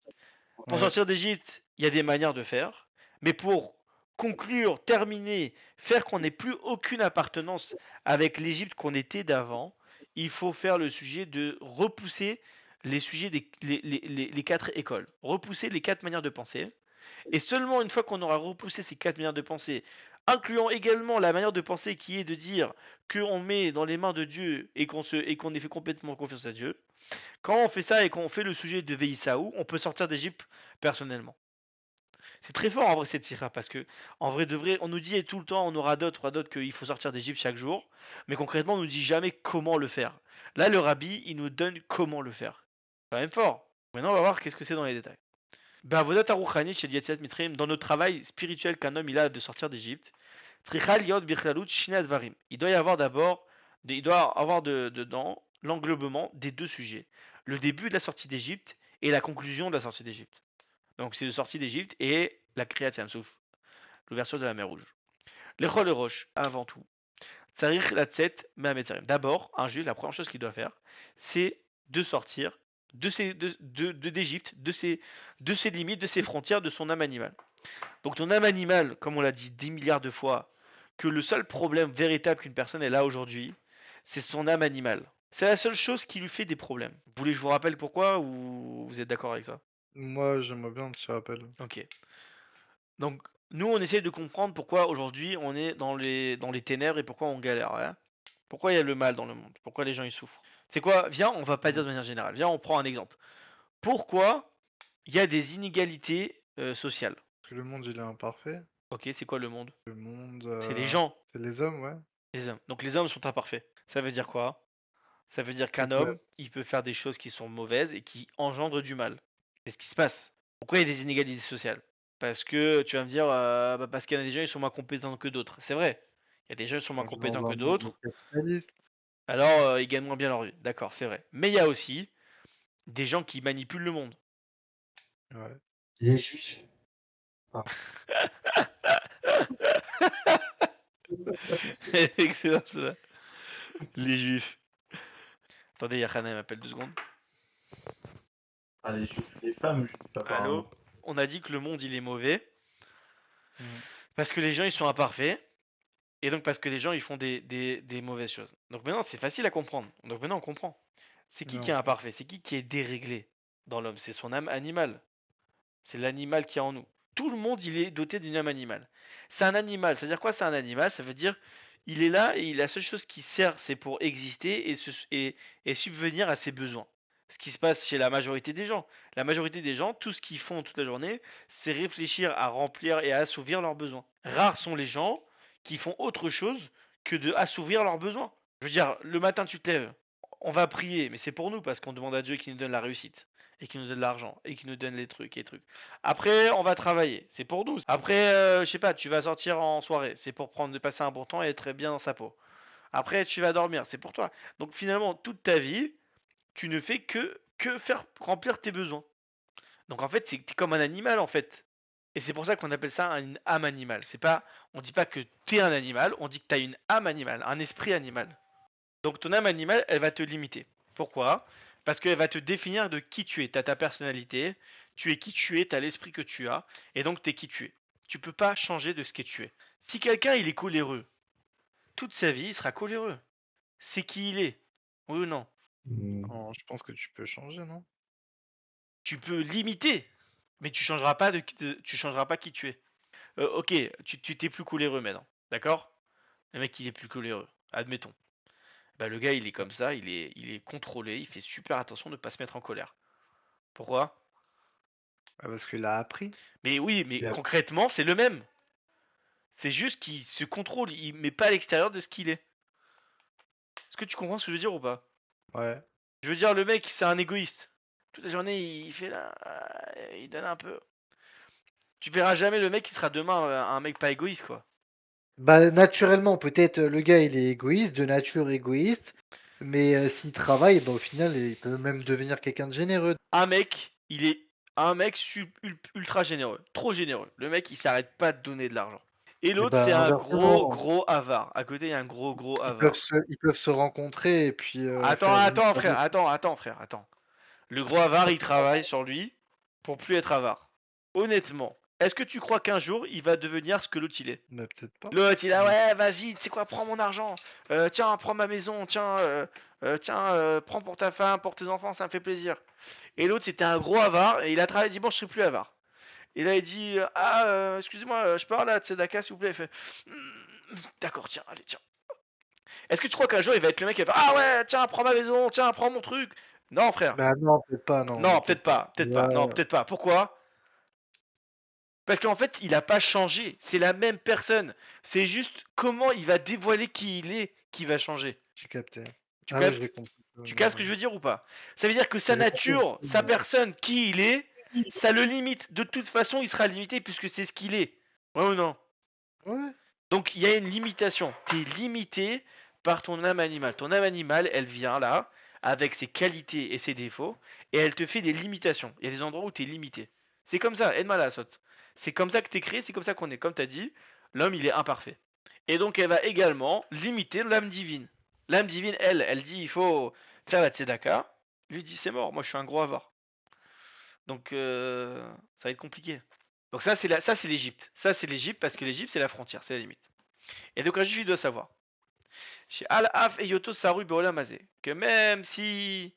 Pour sortir d'Égypte, il y a des manières de faire, mais pour conclure, terminer, faire qu'on n'ait plus aucune appartenance avec l'Égypte qu'on était d'avant, il faut faire le sujet de repousser les sujets les 4 écoles, repousser les 4 manières de penser, et seulement une fois qu'on aura repoussé ces 4 manières de penser, incluant également la manière de penser qui est de dire qu'on met dans les mains de Dieu et qu'on ait fait complètement confiance à Dieu, quand on fait ça et qu'on fait le sujet de Veïsaou, on peut sortir d'Égypte personnellement. C'est très fort en vrai cette tira parce que en vrai de vrai, on nous dit tout le temps, on aura d'autres qu'il faut sortir d'Égypte chaque jour, mais concrètement on nous dit jamais comment le faire. Là le rabbi il nous donne comment le faire. C'est quand même fort. Maintenant on va voir qu'est-ce que c'est dans les détails. Ben Avodat Aruchani chez Yetziat Mitzrayim, dans notre travail spirituel qu'un homme il a de sortir d'Égypte, Trichal Yod Bichlalut Shinei Advarim. Il doit y avoir d'abord, il doit avoir dedans l'englobement des 2 sujets. Le début de la sortie d'Égypte et la conclusion de la sortie d'Égypte. Donc c'est la sortie d'Égypte et la Kriyat Yamsuf, l'ouverture de la mer Rouge. L'Echol Roche, avant tout. Tsarich Latzet Mehametzarim. D'abord, un juif, la première chose qu'il doit faire, c'est de sortir d'Égypte, de ses limites, de ses frontières, de son âme animale. Donc ton âme animale, comme on l'a dit 10 milliards de fois, que le seul problème véritable qu'une personne est là aujourd'hui, c'est son âme animale. C'est la seule chose qui lui fait des problèmes. Vous voulez que je vous rappelle pourquoi ou vous êtes d'accord avec ça? Moi, j'aimerais bien un petit rappel. Ok. Donc, nous, on essaie de comprendre pourquoi aujourd'hui on est dans les ténèbres et pourquoi on galère. Ouais. Pourquoi il y a le mal dans le monde? Pourquoi les gens ils souffrent? C'est quoi? Viens, on va pas dire de manière générale. Viens, on prend un exemple. Pourquoi il y a des inégalités sociales? Parce que le monde, il est imparfait. Ok, c'est quoi le monde? Le monde, C'est les gens, c'est les hommes, ouais. les hommes. Donc les hommes sont imparfaits. Ça veut dire quoi? Ça veut dire qu'un Donc, ouais. homme, il peut faire des choses qui sont mauvaises et qui engendrent du mal. C'est ce qui se passe. Pourquoi il y a des inégalités sociales? Parce que tu vas me dire, parce qu'il y en a des gens ils sont moins compétents que d'autres. C'est vrai. Il y a des gens qui sont moins On est compétents dans que un monde d'autres. capitaliste. Alors ils gagnent moins bien leur vie. D'accord, c'est vrai. Mais il y a aussi des gens qui manipulent le monde. Ouais. Les juifs. C'est excellent ça. Les juifs. Attendez, Yakhana m'appelle 2 secondes. Ah, les juifs, les femmes juives, apparemment. Allô? On a dit que le monde il est mauvais Mm. parce que les gens ils sont imparfaits et donc parce que les gens ils font des mauvaises choses. Donc maintenant c'est facile à comprendre. Donc maintenant on comprend. C'est qui est Non. imparfait? C'est qui est déréglé dans l'homme? C'est son âme animale. C'est l'animal qui est en nous. Tout le monde il est doté d'une âme animale. C'est un animal. Ça veut dire quoi? C'est un animal. Ça veut dire il est là et la seule chose qui sert c'est pour exister et subvenir à ses besoins. Ce qui se passe chez la majorité des gens. La majorité des gens, tout ce qu'ils font toute la journée, c'est réfléchir à remplir et à assouvir leurs besoins. Rares sont les gens qui font autre chose que de assouvir leurs besoins. Je veux dire, le matin tu te lèves, on va prier, mais c'est pour nous parce qu'on demande à Dieu qu'il nous donne la réussite et qu'il nous donne l'argent et qu'il nous donne les trucs et les trucs. Après, on va travailler, c'est pour nous. Après, je sais pas, tu vas sortir en soirée, c'est pour prendre de passer un bon temps et être bien dans sa peau. Après, tu vas dormir, c'est pour toi. Donc finalement, toute ta vie, tu ne fais que faire remplir tes besoins. Donc en fait, t'es comme un animal en fait. Et c'est pour ça qu'on appelle ça une âme animale. C'est pas, on dit pas que t'es un animal, on dit que t'as une âme animale, un esprit animal. Donc ton âme animale, elle va te limiter. Pourquoi? Parce qu'elle va te définir de qui tu es. T'as ta personnalité, tu es qui tu es, t'as l'esprit que tu as, et donc t'es qui tu es. Tu peux pas changer de ce que tu es. Si quelqu'un il est coléreux, toute sa vie il sera coléreux. C'est qui il est. Oui ou non? Non, je pense que tu peux changer, non? Tu peux limiter, mais tu changeras pas tu changeras pas qui tu es. Ok, tu t'es plus coléreux maintenant, d'accord? Le mec il est plus coléreux, admettons. Bah le gars il est comme ça, il est contrôlé, il fait super attention de ne pas se mettre en colère. Pourquoi? Ah, parce qu'il a appris. Mais oui, mais Yeah. concrètement c'est le même. C'est juste qu'il se contrôle, il met pas à l'extérieur de ce qu'il est. Est-ce que tu comprends ce que je veux dire ou pas? Ouais. Je veux dire le mec c'est un égoïste. Toute la journée il fait là, il donne un peu. Tu verras jamais le mec qui sera demain un mec pas égoïste quoi. Bah, naturellement, peut-être le gars, il est égoïste, de nature égoïste, mais s'il travaille, bah, au final, il peut même devenir quelqu'un de généreux. Un mec, il est un mec ultra généreux, trop généreux. Le mec, il s'arrête pas de donner de l'argent. Et Et l'autre, c'est bah, un gros inversement, gros avare. À côté, il y a un gros avare. ils peuvent se rencontrer et puis Attends, faire attends, vivre frère, attends, frère, attends. Le gros avare, il travaille sur lui pour plus être avare. Honnêtement, est-ce que tu crois qu'un jour, il va devenir ce que l'autre il est? mais peut-être pas. L'autre, il a, ouais, vas-y, tu sais quoi, prends mon argent. Tiens, prends ma maison. Tiens, prends pour ta femme, pour tes enfants, ça me fait plaisir. Et l'autre, c'était un gros avare, et il a travaillé, il dit, bon, je serai plus avare. Et là, il dit, excusez-moi, je parle à Tzedaka, s'il vous plaît. Il fait, d'accord, tiens, allez, tiens. Est-ce que tu crois qu'un jour, il va être le mec qui va faire, ah ouais, tiens, prends ma maison, tiens, prends mon truc? Non, frère. Bah non, peut-être pas, non, Non, peut-être peut-être pas. pas, peut-être pas. Non, peut-être pas. Pourquoi? Parce qu'en fait, il a pas changé. C'est la même personne. C'est juste comment il va dévoiler qui il est qui va changer. J'ai capté. Tu Ah ouais, je captes? l'ai compris. Tu captes ce que je veux dire ou pas? Ça veut dire que sa J'avais compris. nature, sa personne, qui il est, ça le limite. De toute façon, il sera limité puisque c'est ce qu'il est. Ouais ou non? Ouais. Donc il y a une limitation. Tu es limité par ton âme animale. Ton âme animale, elle vient là, avec ses qualités et ses défauts, et elle te fait des limitations. Il y a des endroits où tu es limité. C'est comme ça, aide-moi là, saute. C'est comme ça que tu es créé, c'est comme ça qu'on est. Comme tu as dit, l'homme, il est imparfait. Et donc elle va également limiter l'âme divine. L'âme divine, elle dit il faut faire la tzedaka. Lui dit c'est mort, moi je suis un gros avare. Donc ça va être compliqué. Donc ça c'est l'Égypte. Ça c'est l'Égypte parce que l'Égypte c'est la frontière, c'est la limite. Et donc un juif il doit savoir. Chez Al-Af et Yoto Saru Beolamazé, que même si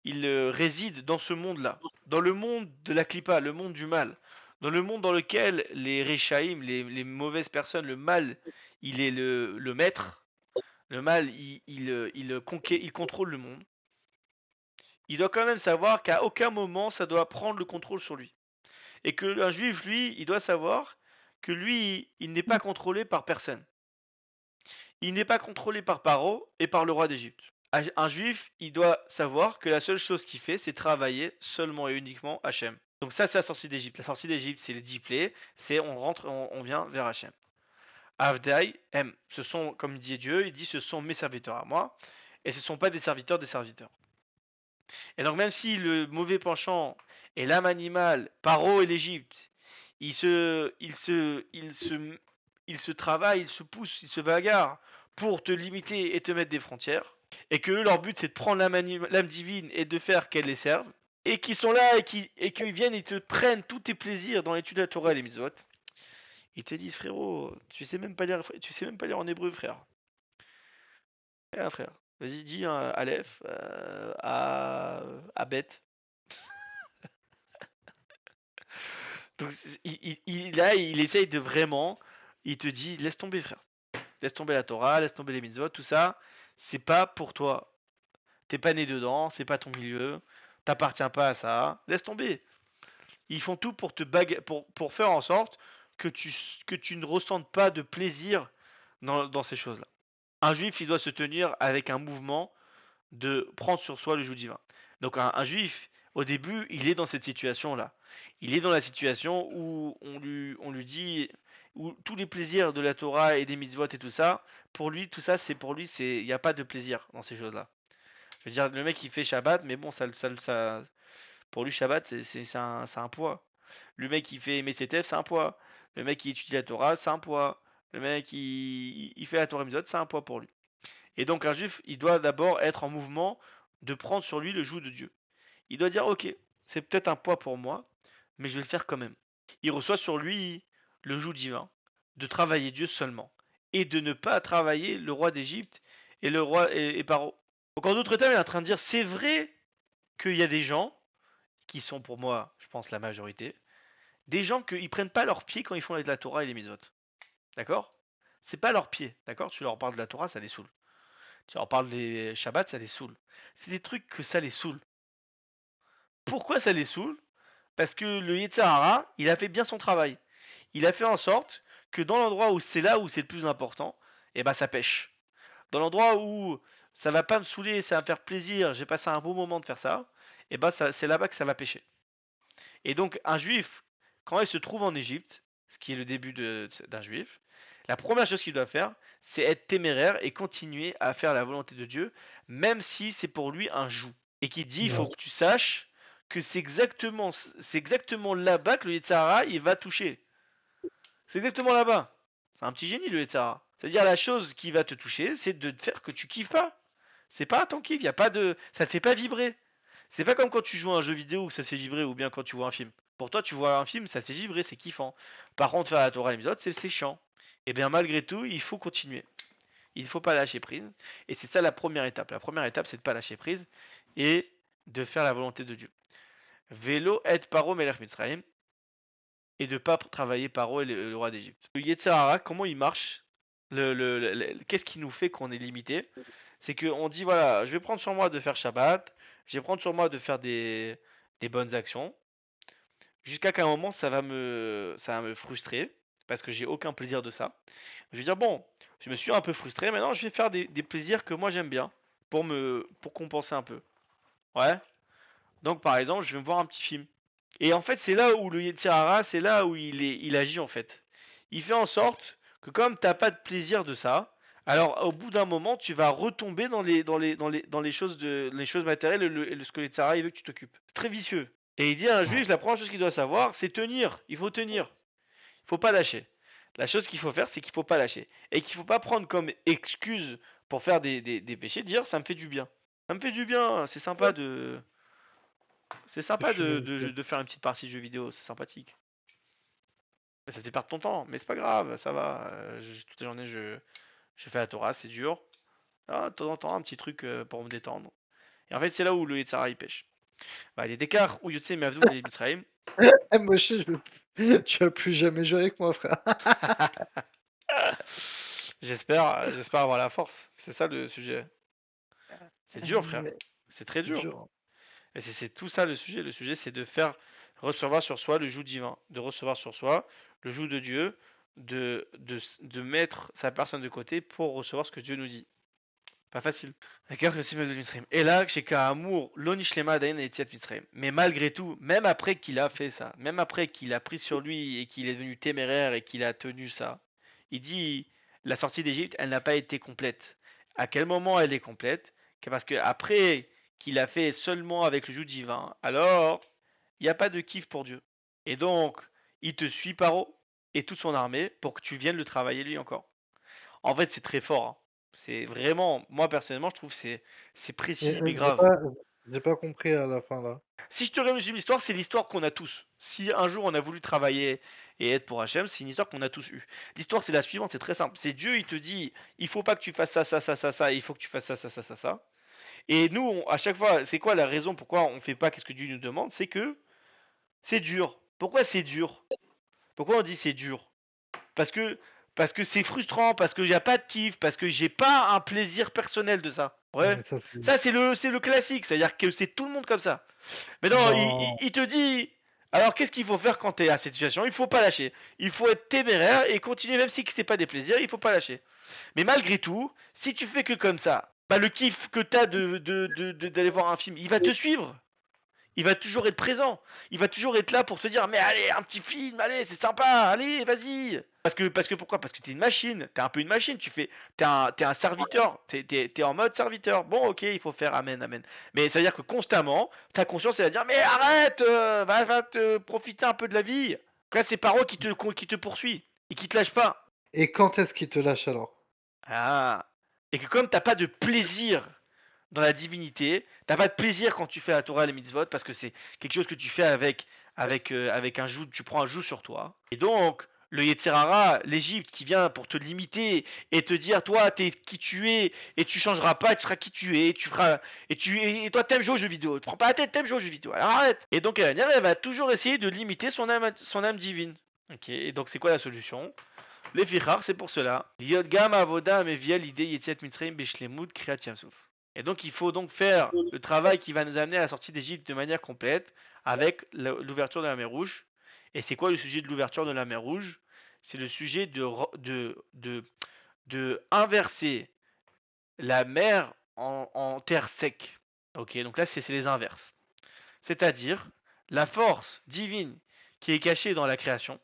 il réside dans ce monde-là, dans le monde de la clipa, le monde du mal, Dans le monde dans lequel les Rechaïm, les mauvaises personnes, le mal, il est le maître, le mal, il contrôle le monde. Il doit quand même savoir qu'à aucun moment ça doit prendre le contrôle sur lui. Et que un juif, lui, il doit savoir que lui, il n'est pas contrôlé par personne. Il n'est pas contrôlé par Paro et par le roi d'Égypte. Un juif, il doit savoir que la seule chose qu'il fait, c'est travailler seulement et uniquement Hachem. Donc ça, c'est la sortie d'Égypte. La sortie d'Égypte, c'est les 10 plaies, c'est on rentre, on vient vers Hachem. Avdai, M, ce sont, comme dit Dieu, il dit ce sont mes serviteurs à moi, et ce ne sont pas des serviteurs des serviteurs. Et donc même si le mauvais penchant est l'âme animale, Paro et l'Égypte, ils se travaillent, ils se poussent, ils se bagarrent pour te limiter et te mettre des frontières, et que eux, leur but c'est de prendre l'âme divine et de faire qu'elle les serve, et qui sont là et qu'ils viennent et te prennent tous tes plaisirs dans l'étude de la Torah et les mitzvot, ils te disent frérot, tu sais même pas lire en hébreu frère. Frère, vas-y dis Aleph à bête. Donc là, il essaye de vraiment, il te dit laisse tomber frère, laisse tomber la Torah, laisse tomber les mitzvot, tout ça, c'est pas pour toi. T'es pas né dedans, c'est pas ton milieu, t'appartiens pas à ça, laisse tomber. Ils font tout pour pour faire en sorte que tu ne ressentes pas de plaisir dans ces choses-là. Un juif, il doit se tenir avec un mouvement de prendre sur soi le joug divin. Donc un juif, au début, il est dans cette situation-là. Il est dans la situation où on lui dit, où tous les plaisirs de la Torah et des mitzvot et tout ça, pour lui, tout ça, il n'y a pas de plaisir dans ces choses-là. Je veux dire, le mec il fait Shabbat, mais bon, pour lui Shabbat, c'est un poids. Le mec qui fait Messetef, c'est un poids. Le mec qui étudie la Torah, c'est un poids. Le mec qui fait la Torah mitzvot, c'est un poids pour lui. Et donc un juif, il doit d'abord être en mouvement de prendre sur lui le joug de Dieu. Il doit dire, ok, c'est peut-être un poids pour moi, mais je vais le faire quand même. Il reçoit sur lui le joug divin, de travailler Dieu seulement, et de ne pas travailler le roi d'Égypte et le roi et Paro. Donc en d'autres termes, il est en train de dire, c'est vrai qu'il y a des gens, qui sont pour moi, je pense, la majorité, des gens qui prennent pas leurs pieds quand ils font la Torah et les mitzvot. D'accord? C'est pas leurs pieds, d'accord? Tu leur parles de la Torah, ça les saoule. Tu leur parles des Shabbats, ça les saoule. C'est des trucs que ça les saoule. Pourquoi ça les saoule? Parce que le Yetzer Hara, il a fait bien son travail. Il a fait en sorte que dans l'endroit où c'est là où c'est le plus important, eh ben ça pêche. Dans l'endroit où ça va pas me saouler, ça va me faire plaisir, j'ai passé un beau moment de faire ça, et ben c'est là-bas que ça va pêcher. Et donc un juif, quand il se trouve en Égypte, ce qui est le début d'un juif, la première chose qu'il doit faire, c'est être téméraire et continuer à faire la volonté de Dieu, même si c'est pour lui un joug. Et qui dit, il faut que tu saches que c'est exactement là-bas que le Yetzer Hara, il va toucher. C'est exactement là-bas. C'est un petit génie le Yetzer Hara. C'est-à-dire la chose qui va te toucher, c'est de te faire que tu kiffes pas. C'est pas ton kiff, y a pas de, ça te fait pas vibrer. C'est pas comme quand tu joues à un jeu vidéo où ça te fait vibrer ou bien quand tu vois un film. Pour toi, tu vois un film, ça te fait vibrer, c'est kiffant. Par contre, faire la Torah et l'épisode, c'est chiant. Et bien malgré tout, il faut continuer. Il ne faut pas lâcher prise. Et c'est ça la première étape. La première étape, c'est de pas lâcher prise et de faire la volonté de Dieu. Vélo et paro melech Mitzrayim et de pas travailler Paro et le roi d'Égypte. Le Yetzer Hara, comment il marche? Qu'est-ce qui nous fait qu'on est limité? C'est qu'on dit voilà, je vais prendre sur moi de faire Shabbat, je vais prendre sur moi de faire des bonnes actions, jusqu'à qu'à un moment ça va me frustrer, parce que j'ai aucun plaisir de ça. Je vais dire bon, je me suis un peu frustré, maintenant je vais faire des plaisirs que moi j'aime bien, pour compenser un peu. Ouais. Donc par exemple, je vais me voir un petit film. Et en fait, c'est là où le Yetzer Hara, c'est là où il agit en fait. Il fait en sorte que comme t'as pas de plaisir de ça, alors au bout d'un moment, tu vas retomber dans les choses matérielles et ce que le Yetzer Hara il veut que tu t'occupes. C'est très vicieux. Et il dit à un juif, la première chose qu'il doit savoir, c'est tenir. Il faut tenir. Il faut pas lâcher. La chose qu'il faut faire, c'est qu'il faut pas lâcher. Et qu'il faut pas prendre comme excuse pour faire des péchés, dire ça me fait du bien. Ça me fait du bien, c'est sympa de. C'est sympa de faire une petite partie de jeu vidéo, c'est sympathique. Mais ça te fait perdre ton temps, mais c'est pas grave, ça va. Toute la journée, je fais la Torah, c'est dur. Ah, de temps en temps, un petit truc pour me détendre. Et en fait, c'est là où le Yetzer Hara il pêche. Bah, les Dekar ou Yotse Mavdou de Mitzrayim. Eh, Moshe, tu vas plus jamais jouer avec moi, frère. J'espère avoir la force. C'est ça le sujet. C'est dur, frère. Mais C'est très c'est dur. dur. Et c'est tout ça le sujet. Le sujet, c'est de faire recevoir sur soi le joug divin, de recevoir sur soi le joug de Dieu, de mettre sa personne de côté pour recevoir ce que Dieu nous dit. Pas facile. D'accord, que c'est de Mitzrayim. Et là, chez Ka'amour, l'onishlema dain et Etziat Mitzrayim. Mais malgré tout, même après qu'il a fait ça, même après qu'il a pris sur lui et qu'il est devenu téméraire et qu'il a tenu ça, il dit la sortie d'Égypte, elle n'a pas été complète. À quel moment elle est complète? Parce que après qu'il a fait seulement avec le joug divin, alors il n'y a pas de kiff pour Dieu. Et donc, il te suit Paro et toute son armée pour que tu viennes le travailler lui encore. En fait, c'est très fort, hein. C'est vraiment, moi personnellement, je trouve que c'est précis mais grave. J'ai pas compris à la fin là. Si je te résume l'histoire, c'est l'histoire qu'on a tous. Si un jour on a voulu travailler et être pour Hachem, c'est une histoire qu'on a tous eue. L'histoire c'est la suivante, c'est très simple. C'est Dieu, il te dit, il faut pas que tu fasses ça, ça, ça, ça, ça, il faut que tu fasses ça, ça, ça, ça, ça. Et nous, à chaque fois, c'est quoi la raison pourquoi on fait pas qu'est-ce que Dieu nous demande? C'est que c'est dur. Pourquoi c'est dur? Pourquoi on dit c'est dur? Parce que parce que c'est frustrant, parce que y a pas de kiff, parce que j'ai pas un plaisir personnel de ça. Ouais. Mais ça, Ça c'est le classique, c'est-à-dire que c'est tout le monde comme ça. Mais non, Non. il te dit alors qu'est-ce qu'il faut faire quand t'es à cette situation? Il faut pas lâcher. Il faut être téméraire et continuer même si c'est pas des plaisirs, il faut pas lâcher. Mais malgré tout, si tu fais que comme ça, bah le kiff que t'as d'aller voir un film, il va te suivre. Il va toujours être présent. Il va toujours être là pour te dire mais allez, un petit film, allez, c'est sympa, allez, vas-y. Parce que pourquoi? Parce que t'es une machine. T'es un peu une machine. T'es un serviteur. T'es en mode serviteur. Bon, ok, il faut faire amen, amen. Mais ça veut dire que constamment, ta conscience elle va dire mais arrête, va te profiter un peu de la vie. Là, c'est Paro qui te poursuit et qui te lâche pas. Et quand est-ce qu'il te lâche alors? Ah. Et que comme t'as pas de plaisir dans la divinité, t'as pas de plaisir quand tu fais la Torah et les mitzvot parce que c'est quelque chose que tu fais avec un joug, tu prends un joug sur toi. Et donc, le Yetzerara, l'Égypte qui vient pour te limiter et te dire toi t'es qui tu es et tu changeras pas, tu seras qui tu es, tu feras et toi t'aimes jouer aux jeux vidéo, tu prends pas la tête, t'aimes jouer aux jeux vidéo, alors arrête. Et donc elle va toujours essayer de limiter son âme divine. Ok, et donc c'est quoi la solution? Les fichar, c'est pour cela. Liot gam avoda mevia l'idée yetziat mitzrayim beshlemut kriyat yamsuf. Et donc il faut donc faire le travail qui va nous amener à la sortie d'Égypte de manière complète avec l'ouverture de la mer Rouge. Et c'est quoi le sujet de l'ouverture de la mer Rouge? C'est le sujet de inverser la mer en terre sec. Ok, donc là c'est les inverses. C'est-à-dire la force divine qui est cachée dans la création.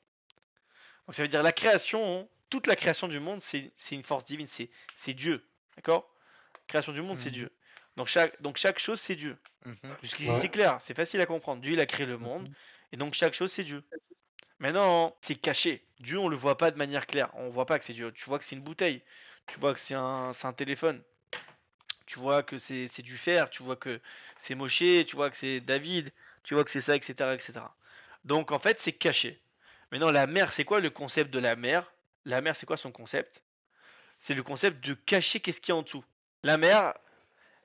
Donc ça veut dire la création, toute la création du monde, c'est une force divine, c'est Dieu. D'accord? Création du monde, c'est Dieu. Donc chaque chose, c'est Dieu. Jusqu'ici, Ouais. c'est clair, c'est facile à comprendre. Dieu, il a créé le monde, et donc chaque chose, c'est Dieu. Maintenant, c'est caché. Dieu, on le voit pas de manière claire. On voit pas que c'est Dieu. Tu vois que c'est une bouteille. Tu vois que c'est un téléphone. Tu vois que c'est du fer. Tu vois que c'est Moshe. Tu vois que c'est David. Tu vois que c'est ça, etc., etc. Donc, en fait, c'est caché. Maintenant, la mer, c'est quoi le concept de la mer? La mer, c'est quoi son concept? C'est le concept de cacher qu'est-ce qu'il y a en dessous. La mer,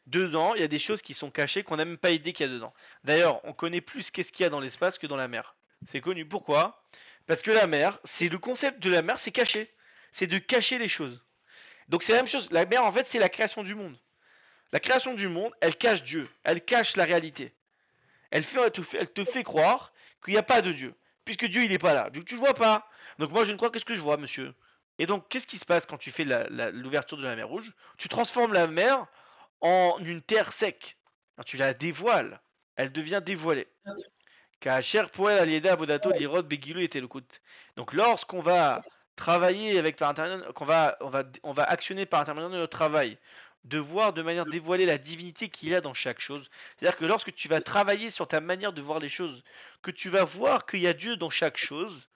dedans, il y a des choses qui sont cachées qu'on n'a même pas idée qu'il y a dedans. D'ailleurs, on connaît plus qu'est-ce qu'il y a dans l'espace que dans la mer. C'est connu. Pourquoi? Parce que la mer, c'est le concept de la mer, c'est caché. C'est de cacher les choses. Donc c'est la même chose. La mer, en fait, c'est la création du monde. La création du monde, elle cache Dieu. Elle cache la réalité. Elle te fait croire qu'il n'y a pas de Dieu. Puisque Dieu, il n'est pas là. Donc tu ne le vois pas. Donc moi, je ne crois qu'est-ce que je vois, monsieur. Et donc, qu'est-ce qui se passe quand tu fais l'ouverture de la mer Rouge? Tu transformes la mer en une terre sec. Alors, tu la dévoiles. Elle devient dévoilée. Donc lorsqu'on va travailler avec par intermédiaire, on va actionner par intermédiaire de notre travail, de voir de manière dévoilée la divinité qu'il y a dans chaque chose. C'est-à-dire que lorsque tu vas travailler sur ta manière de voir les choses, que tu vas voir qu'il y a Dieu dans chaque chose,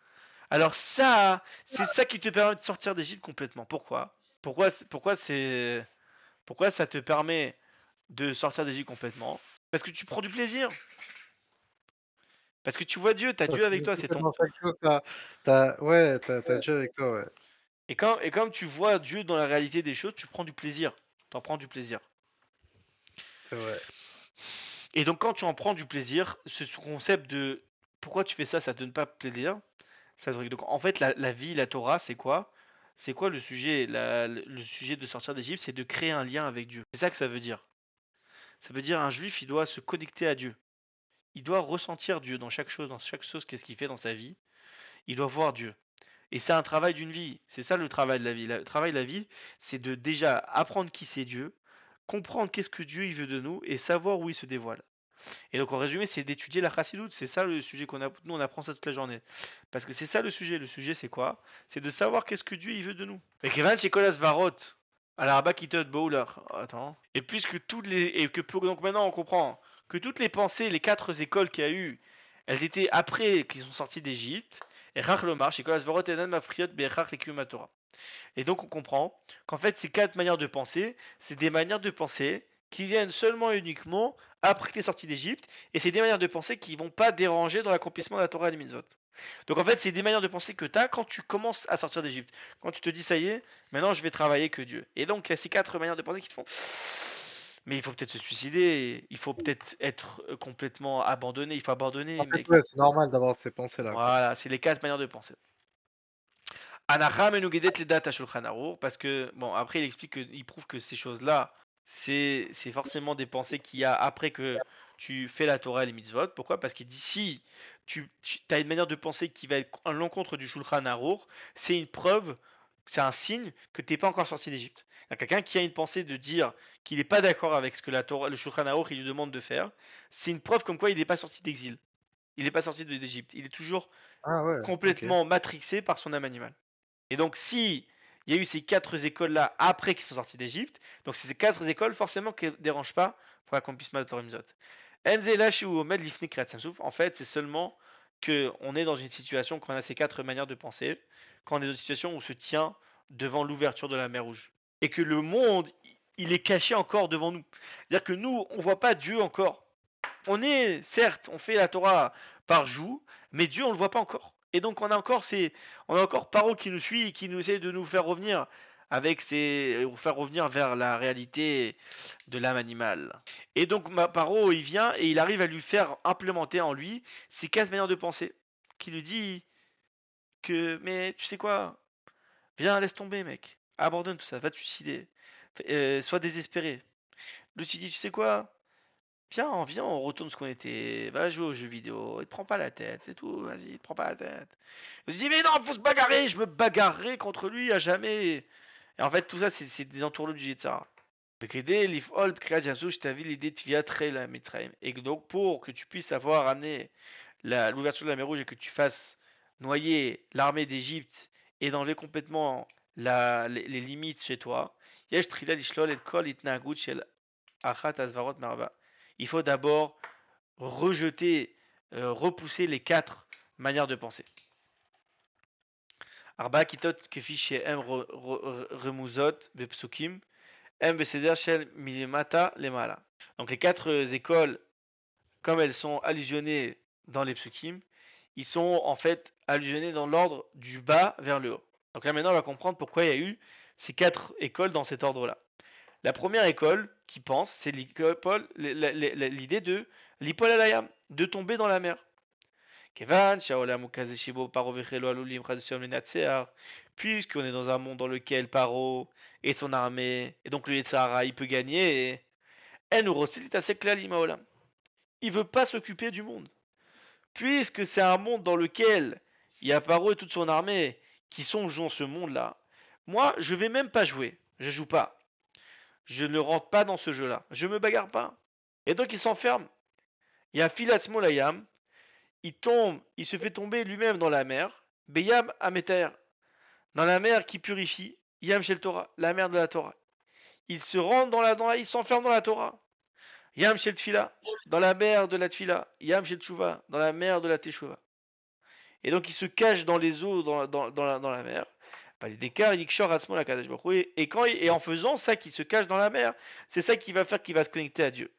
alors ça, c'est ça qui te permet de sortir d'Égypte complètement. Pourquoi? Pourquoi ça te permet de sortir d'Égypte complètement? Parce que tu prends du plaisir. Parce que tu vois Dieu, t'as Parce Dieu que avec du toi, coup, c'est ton. dans chaque chose, t'as Dieu avec toi, ouais. Et comme tu vois Dieu dans la réalité des choses, tu prends du plaisir. T'en prends du plaisir. C'est vrai. Et donc quand tu en prends du plaisir, ce concept de pourquoi tu fais ça, ça te donne pas plaisir. Donc en fait, la vie, la Torah, c'est quoi? C'est quoi le sujet? Le sujet de sortir d'Égypte, c'est de créer un lien avec Dieu. C'est ça que ça veut dire. Ça veut dire un juif, il doit se connecter à Dieu. Il doit ressentir Dieu dans chaque chose, qu'est-ce qu'il fait dans sa vie. Il doit voir Dieu. Et c'est un travail d'une vie. C'est ça le travail de la vie. Le travail de la vie, c'est de déjà apprendre qui c'est Dieu, comprendre qu'est-ce que Dieu il veut de nous et savoir où il se dévoile. Et donc en résumé, c'est d'étudier la chassidoute. C'est ça le sujet qu'on a. Nous, on apprend ça toute la journée. Parce que c'est ça le sujet. Le sujet, c'est quoi? C'est de savoir qu'est-ce que Dieu il veut de nous. Et Kevan Shekolas Varot. À la Kitot Bowler. Attends. Et puisque toutes les. Et que donc maintenant on comprend que toutes les pensées, les 4 écoles qu'il y a eu, elles étaient après qu'ils sont sortis d'Égypte. Et Rachlomar, Shekolas Varot Enan Mafriot Berach Lekium Torah. Et donc on comprend qu'en fait ces 4 manières de penser, c'est des manières de penser qui viennent seulement et uniquement après que tu es sorti d'Égypte, et c'est des manières de penser qui vont pas déranger dans l'accomplissement de la Torah et des mitzvot. Donc en fait, c'est des manières de penser que tu as quand tu commences à sortir d'Égypte. Quand tu te dis, ça y est, maintenant je vais travailler que Dieu. Et donc il y a ces 4 manières de penser qui te font... Mais il faut peut-être se suicider, il faut peut-être être complètement abandonné, il faut abandonner, En fait, mec. ouais, c'est normal d'avoir ces pensées-là, quoi. Voilà, c'est les 4 manières de penser. Anacham et Nugedet les dates à Shulchan Arour, parce que, bon, après il explique qu'il prouve que ces choses-là, c'est forcément des pensées qu'il y a après que tu fais la Torah et les mitzvot. Pourquoi? Parce qu'il dit si tu as une manière de penser qui va être à l'encontre du Shulchan Arour, c'est une preuve, c'est un signe que tu n'es pas encore sorti d'Égypte. Quelqu'un qui a une pensée de dire qu'il n'est pas d'accord avec ce que la Torah, le Shulchan Arour il lui demande de faire, c'est une preuve comme quoi il n'est pas sorti d'exil. Il n'est pas sorti d'Égypte. Il est toujours Ah ouais, ok. complètement matrixé par son âme animale. Et donc, si il y a eu ces 4 écoles-là après qu'ils sont sortis d'Égypte, donc c'est ces 4 écoles forcément qui ne dérangent pas pour l'accomplissement de Torah Mitzvot. En fait, c'est seulement qu'on est dans une situation, quand on a ces 4 manières de penser, quand on est dans une situation où on se tient devant l'ouverture de la mer Rouge. Et que le monde, il est caché encore devant nous. C'est-à-dire que nous, on ne voit pas Dieu encore. On est, certes, on fait la Torah par jour, mais Dieu, on le voit pas encore. Et donc, on a encore Paro qui nous suit, qui nous essaie de nous faire revenir faire revenir vers la réalité de l'âme animale. Et donc, Paro, il vient et il arrive à lui faire implémenter en lui ces 4 manières de penser. Qui lui dit que, mais tu sais quoi, viens, laisse tomber, mec. Abandonne tout ça, va te suicider. Sois désespéré. Lucie dit, tu sais quoi, viens, on retourne ce qu'on était. Va jouer aux jeux vidéo. Il te prend pas la tête, c'est tout. Vas-y, il te prend pas la tête. Je me dis, mais non, faut se bagarrer. Je me bagarrerai contre lui à jamais. Et en fait, tout ça, c'est des entourloupes du Yitzhara. Et donc, pour que tu puisses avoir amené l'ouverture de la mer Rouge et que tu fasses noyer l'armée d'Égypte et d'enlever complètement les limites chez toi, il faut d'abord repousser les 4 manières de penser. Arba kitot kefi she'em remuzot vepsukim em beseder shel milimata lemala. Donc les 4 écoles, comme elles sont allusionnées dans les psukim, ils sont en fait allusionnés dans l'ordre du bas vers le haut. Donc là maintenant on va comprendre pourquoi il y a eu ces 4 écoles dans cet ordre-là. La première école qui pense, c'est l'idée de l'ipol alayam, de tomber dans la mer. Puisqu'on est dans un monde dans lequel Paro et son armée, et donc le Yetzirah, il peut gagner, il veut pas s'occuper du monde. Puisque c'est un monde dans lequel il y a Paro et toute son armée qui sont dans ce monde-là, moi, je vais même pas jouer. Je joue pas. Je ne rentre pas dans ce jeu-là. Je me bagarre pas. Et donc il s'enferme. Il y a Filat Molayam. Il se fait tomber lui-même dans la mer. Beyam Ameter. Dans la mer qui purifie. Yam Shel Torah. La mer de la Torah. Il se rentre il s'enferme dans la Torah. Yam Shel Tfila. Dans la mer de la Tfila. Yam Shel Tshuva. Dans la mer de la Teshuva. Et donc il se cache dans les eaux, dans la mer. Et en faisant ça qui se cache dans la mer, c'est ça qui va faire qu'il va se connecter à Dieu.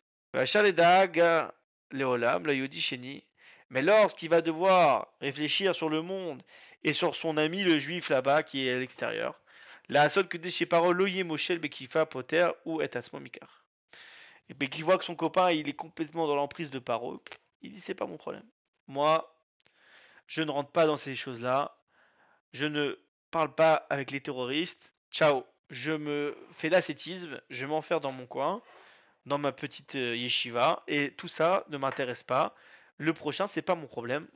Mais lorsqu'il va devoir réfléchir sur le monde et sur son ami le juif là-bas qui est à l'extérieur, la seule que des paroles loyer moshel bekifa poter ou et asmo mikar. et puis qu'il voit que son copain il est complètement dans l'emprise de Paro, il dit c'est pas mon problème. Moi, je ne rentre pas dans ces choses-là. Je ne parle pas avec les terroristes. Ciao. Je me fais l'ascétisme, je m'enferme dans mon coin, dans ma petite yeshiva, et tout ça ne m'intéresse pas. Le prochain, c'est pas mon problème.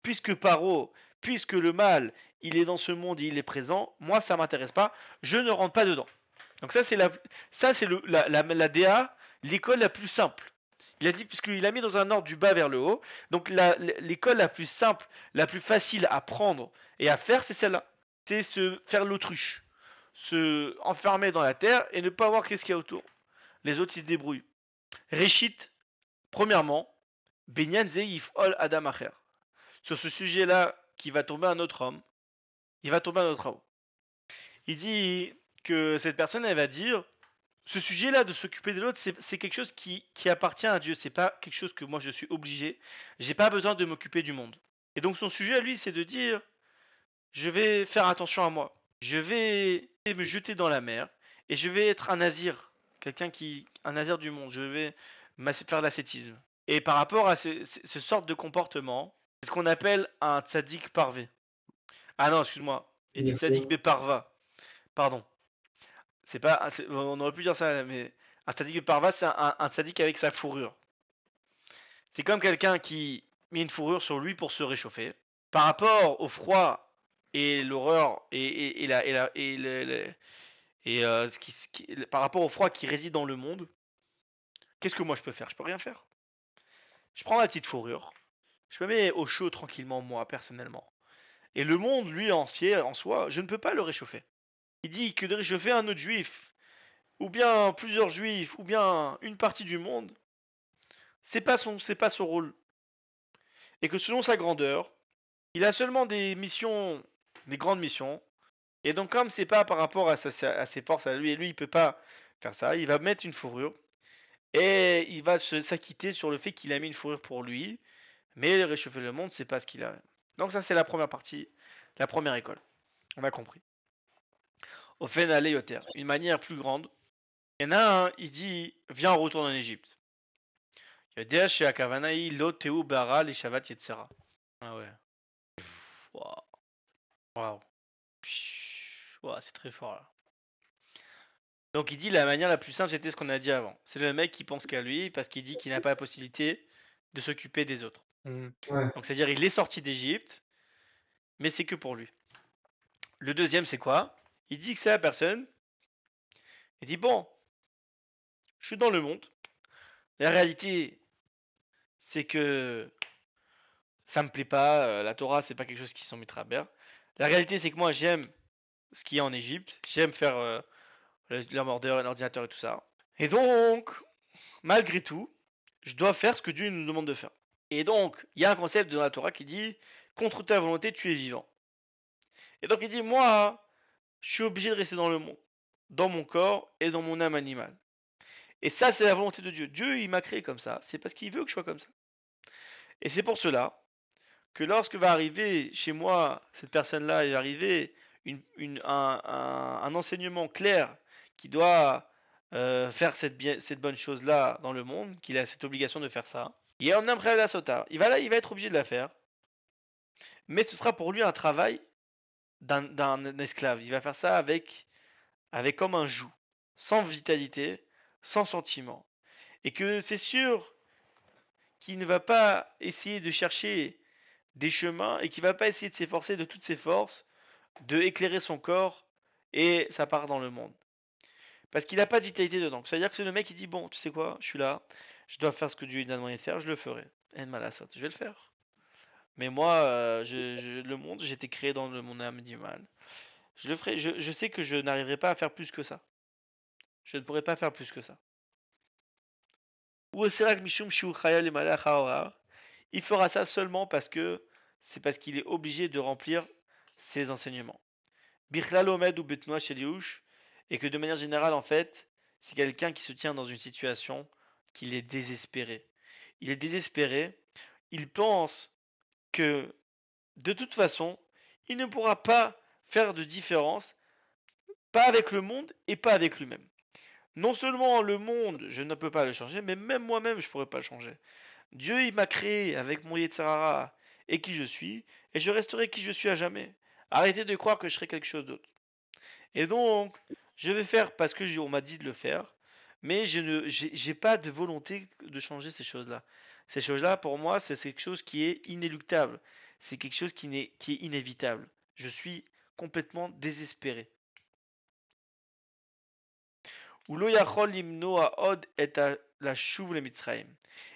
Puisque Paro, puisque le mal, il est dans ce monde et il est présent, moi ça m'intéresse pas, je ne rentre pas dedans. Donc ça c'est la DA, l'école la plus simple. Il a dit puisqu'il a mis dans un ordre du bas vers le haut, donc l'école la plus simple, la plus facile à prendre et à faire, c'est celle-là. C'est se faire l'autruche, se enfermer dans la terre et ne pas voir qu'est-ce qu'il y a autour. Les autres ils se débrouillent. Réchit, premièrement, Benyan Zeif Ol Adam Acher. Sur ce sujet-là, qui va tomber un autre homme, il va tomber un autre homme. Il dit que cette personne, elle va dire, ce sujet-là de s'occuper de l'autre, c'est quelque chose qui appartient à Dieu. C'est pas quelque chose que moi je suis obligé. J'ai pas besoin de m'occuper du monde. Et donc son sujet à lui, c'est de dire, je vais faire attention à moi. Je vais me jeter dans la mer et je vais être un nazir, un nazir du monde. Je vais faire l'ascétisme. Et par rapport à ce sorte de comportement, c'est ce qu'on appelle un tzaddik parvé. Ah non, excuse-moi. Il dit tzaddik beparva. Pardon. C'est pas, on aurait pu dire ça, mais un tzaddik beparva, c'est un tzaddik avec sa fourrure. C'est comme quelqu'un qui met une fourrure sur lui pour se réchauffer. Par rapport au froid et l'horreur par rapport au froid qui réside dans le monde, qu'est-ce que moi je peux faire? Je peux rien faire. Je prends ma petite fourrure, je me mets au chaud tranquillement moi personnellement. Et le monde, lui entier, en soi, je ne peux pas le réchauffer. Il dit que de réchauffer un autre juif, ou bien plusieurs juifs, ou bien une partie du monde, c'est pas son rôle. Et que selon sa grandeur, il a seulement des missions, des grandes missions. Et donc comme c'est pas par rapport à ses forces à lui, et lui il peut pas faire ça, il va mettre une fourrure. Et il va s'acquitter sur le fait qu'il a mis une fourrure pour lui. Mais réchauffer le monde, c'est pas ce qu'il a. Donc ça c'est la première partie, la première école. On a compris. Ofen Aleyoter, une manière plus grande. Il y en a un, il dit, viens, on retourne en Égypte. Yodea chez Akavanaï, Loteu Bara, les Shavat Yetzera. Ah ouais. Waouh. Waouh. Waouh, c'est très fort là. Donc il dit la manière la plus simple, c'était ce qu'on a dit avant. C'est le mec qui pense qu'à lui parce qu'il dit qu'il n'a pas la possibilité de s'occuper des autres. Ouais. Donc c'est-à-dire il est sorti d'Égypte, mais c'est que pour lui. Le deuxième, c'est quoi? Il dit que c'est la personne. Il dit bon, je suis dans le monde. La réalité, c'est que ça me plaît pas. La Torah, c'est pas quelque chose qui sont mis travers. La réalité, c'est que moi, j'aime ce qu'il y a en Égypte. J'aime faire l'ordinateur, l'ordinateur et tout ça. Et donc, malgré tout, je dois faire ce que Dieu nous demande de faire. Et donc, il y a un concept dans la Torah qui dit contre ta volonté, tu es vivant. Et donc, il dit moi, je suis obligé de rester dans le monde, dans mon corps et dans mon âme animale. Et ça, c'est la volonté de Dieu. Dieu, il m'a créé comme ça. C'est parce qu'il veut que je sois comme ça. Et c'est pour cela que lorsque va arriver chez moi, cette personne-là, il va arriver un enseignement clair qui doit faire cette bonne chose-là dans le monde, qu'il a cette obligation de faire ça. Et on aimerait la sota. Il va être obligé de la faire. Mais ce sera pour lui un travail d'un esclave. Il va faire ça avec comme un joug, sans vitalité, sans sentiment. Et que c'est sûr qu'il ne va pas essayer de chercher des chemins et qu'il ne va pas essayer de s'efforcer de toutes ses forces de éclairer son corps et sa part dans le monde. Parce qu'il n'a pas de vitalité dedans. C'est-à-dire que c'est le mec qui dit bon, tu sais quoi, je suis là, je dois faire ce que Dieu m'a demandé de faire, je le ferai. En malasot, je vais le faire. Mais moi, le monde, j'ai été créé dans mon âme animale. Je le ferai. Je sais que je n'arriverai pas à faire plus que ça. Je ne pourrai pas faire plus que ça. Ou il fera ça seulement parce qu'il est obligé de remplir ses enseignements. Bichlal Omed ou Betnoa Sheliouch, et que de manière générale, en fait, c'est quelqu'un qui se tient dans une situation qu'il est désespéré. Il est désespéré, il pense que de toute façon, il ne pourra pas faire de différence, pas avec le monde et pas avec lui-même. Non seulement le monde, je ne peux pas le changer, mais même moi-même, je pourrais pas le changer. Dieu, il m'a créé avec mon Yetzirara et qui je suis, et je resterai qui je suis à jamais. Arrêtez de croire que je serai quelque chose d'autre. Et donc, je vais faire parce que on m'a dit de le faire, mais je ne, j'ai pas de volonté de changer ces choses-là. Ces choses-là, pour moi, c'est quelque chose qui est inéluctable. C'est quelque chose qui est inévitable. Je suis complètement désespéré. Ou lo yachol limno od et la shuv le Mitzrayim.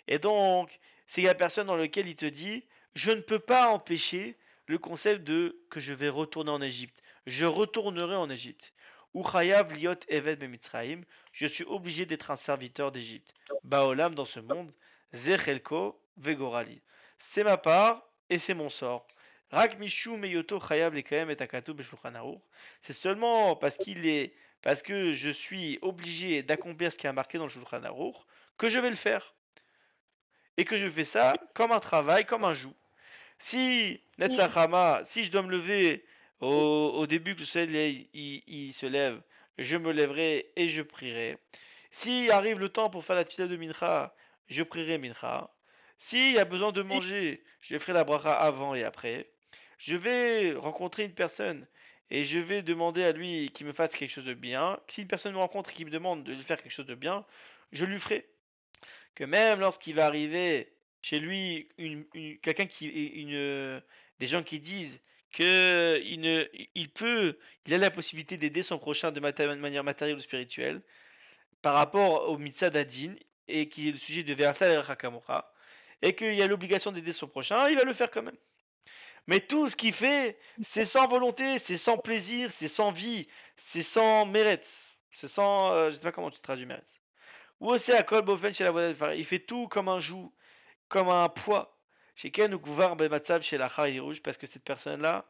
Et donc, c'est la personne dans laquelle il te dit, je ne peux pas empêcher le concept de que je vais retourner en Égypte. Je retournerai en Égypte. Ou chayav liot eved be Mitzrayim. Je suis obligé d'être un serviteur d'Égypte. Baolam dans ce monde, zechelko vegorali. C'est ma part et c'est mon sort. Rak mishu meyoto chayav lekaem et akatu b'shulchan aruch. C'est seulement parce que je suis obligé d'accomplir ce qui est marqué dans le Shulchan Aruch, que je vais le faire. Et que je fais ça comme un travail, comme un joug. Si Netzachama, si je dois me lever au début que le soleil il se lève, je me lèverai et je prierai. Si arrive le temps pour faire la tefila de Mincha, je prierai Mincha. S'il y a besoin de manger, je ferai la bracha avant et après. Je vais rencontrer une personne et je vais demander à lui qu'il me fasse quelque chose de bien. Si une personne me rencontre et qui me demande de lui faire quelque chose de bien, je lui ferai. Que même lorsqu'il va arriver chez lui quelqu'un des gens qui disent que il a la possibilité d'aider son prochain de manière matérielle ou spirituelle par rapport au mitzvah d'Adin et qui est le sujet de Ve'afta el Hakamocha et qu'il y a l'obligation d'aider son prochain, il va le faire quand même. Mais tout ce qu'il fait, c'est sans volonté, c'est sans plaisir, c'est sans vie, c'est sans mérite. C'est sans. Je sais pas comment tu traduis mérite. Ou aussi à Kol Bofen chez la Vodel. Il fait tout comme un joug, comme un poids. Chez Ken ou Gouvar Bematsav chez la Khari Rouge, parce que cette personne-là,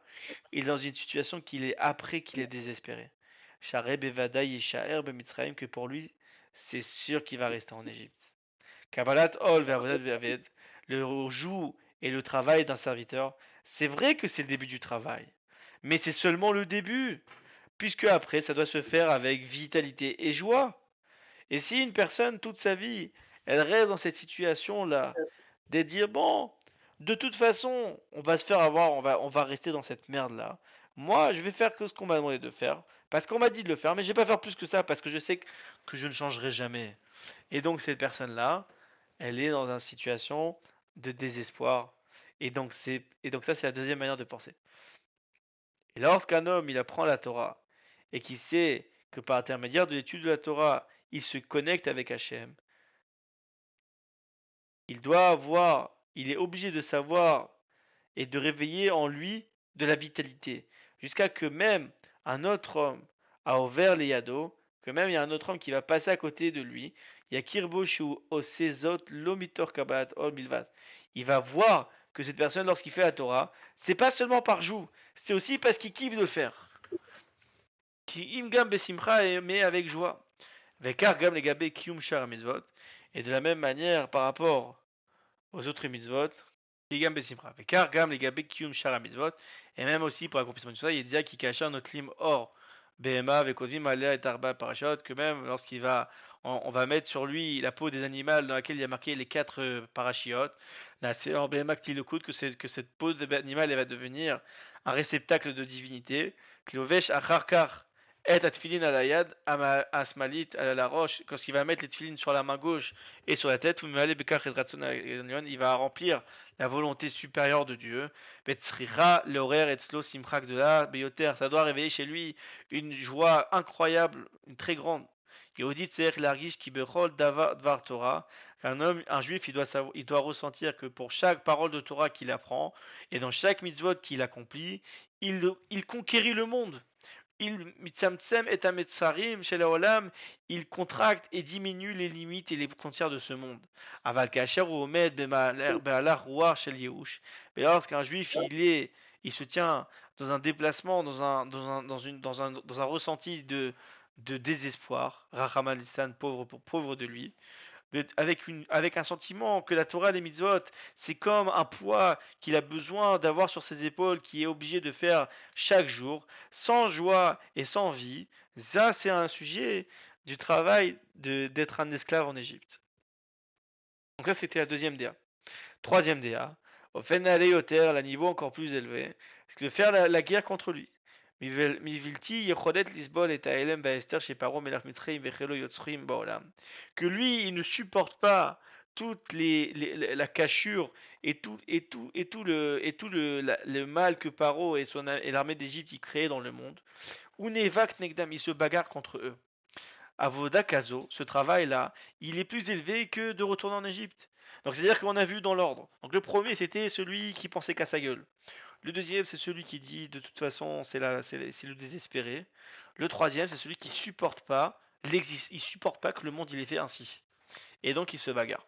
il est dans une situation qu'il est après qu'il est désespéré. Shareb Evada Yeshaer Bemitzraim, que pour lui, c'est sûr qu'il va rester en Égypte. Kabbalat Ol Ve'aved, le joug et le travail d'un serviteur, c'est vrai que c'est le début du travail, mais c'est seulement le début, puisque après ça doit se faire avec vitalité et joie. Et si une personne toute sa vie, elle reste dans cette situation-là, de dire bon, de toute façon, on va se faire avoir, on va rester dans cette merde-là. Moi, je vais faire que ce qu'on m'a demandé de faire, parce qu'on m'a dit de le faire, mais je vais pas faire plus que ça, parce que je sais que je ne changerai jamais. Et donc cette personne-là, elle est dans une situation de désespoir. Et donc ça, c'est la deuxième manière de penser. Et lorsqu'un homme, il apprend la Torah, et qu'il sait que par intermédiaire de l'étude de la Torah, il se connecte avec Hachem, il est obligé de savoir et de réveiller en lui de la vitalité. Jusqu'à que même un autre homme a ouvert les yados, que même il y a un autre homme qui va passer à côté de lui, il y a Kirboshu o Sezot Lomitor Kabat Ol Bilvat. Il va voir que cette personne, lorsqu'il fait la Torah, c'est pas seulement par jour, c'est aussi parce qu'il kiffe de le faire. Qui imgam besimcha, mais avec joie. Vekar gam legabe kiyum shar mitzvot. Et de la même manière, par rapport aux autres mitzvot, Ligam besimcha. Vekar gam legabe kiyum shar mitzvot. Et même aussi pour l'accomplissement de tout ça, il dit qu'il cache notre lim or. Behema vekodim alea et arba parashot, que même lorsqu'il va, on va mettre sur lui la peau des animaux dans laquelle il y a marqué les 4 parachiotes. Là, c'est or behema que cette peau d'animal elle va devenir un réceptacle de divinité. Klovesh acharkar et atfilin à la yad asmalit à la roche, quand il va mettre les tfilines sur la main gauche et sur la tête, il va remplir la volonté supérieure de Dieu. L'horaire et slow simchak de là, beyoter, ça doit réveiller chez lui une joie incroyable, une très grande. Yehudit c'est l'argish qui bechol dvar Torah. Un juif, il doit ressentir que pour chaque parole de Torah qu'il apprend et dans chaque mitzvot qu'il accomplit, il conquérit le monde. Il contracte et diminue les limites et les frontières de ce monde. Mais lorsqu'un juif il se tient dans un déplacement, dans un ressenti de désespoir, Rachaman Lissan, pauvre de lui, avec un sentiment que la Torah, les mitzvot, c'est comme un poids qu'il a besoin d'avoir sur ses épaules, qui est obligé de faire chaque jour, sans joie et sans vie. Ça, c'est un sujet du travail d'être un esclave en Égypte. Donc là, c'était la deuxième DA. Troisième DA, Ofenale Yoter, la niveau encore plus élevé, parce que de faire la guerre contre lui. Mivilti Yechodet Lisbol et Taelem Baester chez Paro Melach Mitzrayim Vechelo Yotzrim Baolam. Que lui, il ne supporte pas toute la cachure et tout le mal que Paro et l'armée d'Égypte y créaient dans le monde. Unevak Negdam, il se bagarre contre eux. Avoda Kazo, ce travail-là, il est plus élevé que de retourner en Égypte. Donc c'est-à-dire qu'on a vu dans l'ordre. Donc le premier, c'était celui qui pensait qu'à sa gueule. Le deuxième, c'est celui qui dit de toute façon, c'est le désespéré. Le troisième, c'est celui qui supporte pas il supporte pas que le monde il est fait ainsi. Et donc il se bagarre.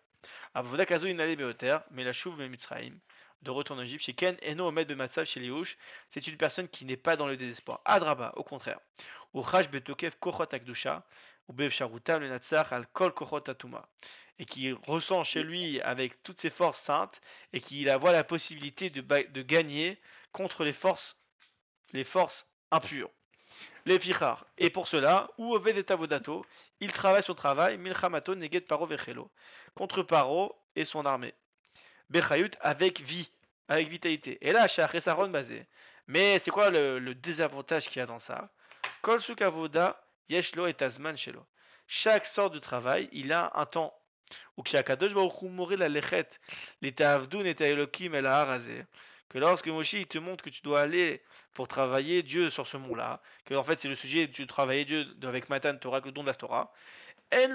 Avoda Kazo inale beoter, mais la chouve Mitzrayim, de retour en Égypte, chez Ken Eno Omed Bematsav chez Léouch, c'est une personne qui n'est pas dans le désespoir. Adraba, au contraire. Ou Chash Betokev Kochot Akdusha, ou Bev Sharutam le Natsar al Kol Kochot Atuma. Et qui ressent chez lui avec toutes ses forces saintes, et qui voit la possibilité de gagner contre les forces impures. Les fichar. Et pour cela, ou Oved et Avodato, il travaille son travail, Milchamato Neget Paro Vechelo, contre Paro et son armée. Bechayut avec vie, avec vitalité. Et là, Shach Saron basé. Mais c'est quoi le désavantage qu'il y a dans ça? Kol Sukavoda Yeshlo et Tazman Shelo. Chaque sorte de travail, il a un temps. Ou Kshakadosh Baruch Hu Mori la Lechet, les Ta'avdun et Ta'elokim el Haarazé. Que lorsque Moshe il te montre que tu dois aller pour travailler Dieu sur ce mont-là, que en fait c'est le sujet de travailler Dieu avec Matan Torah, le don de la Torah. Il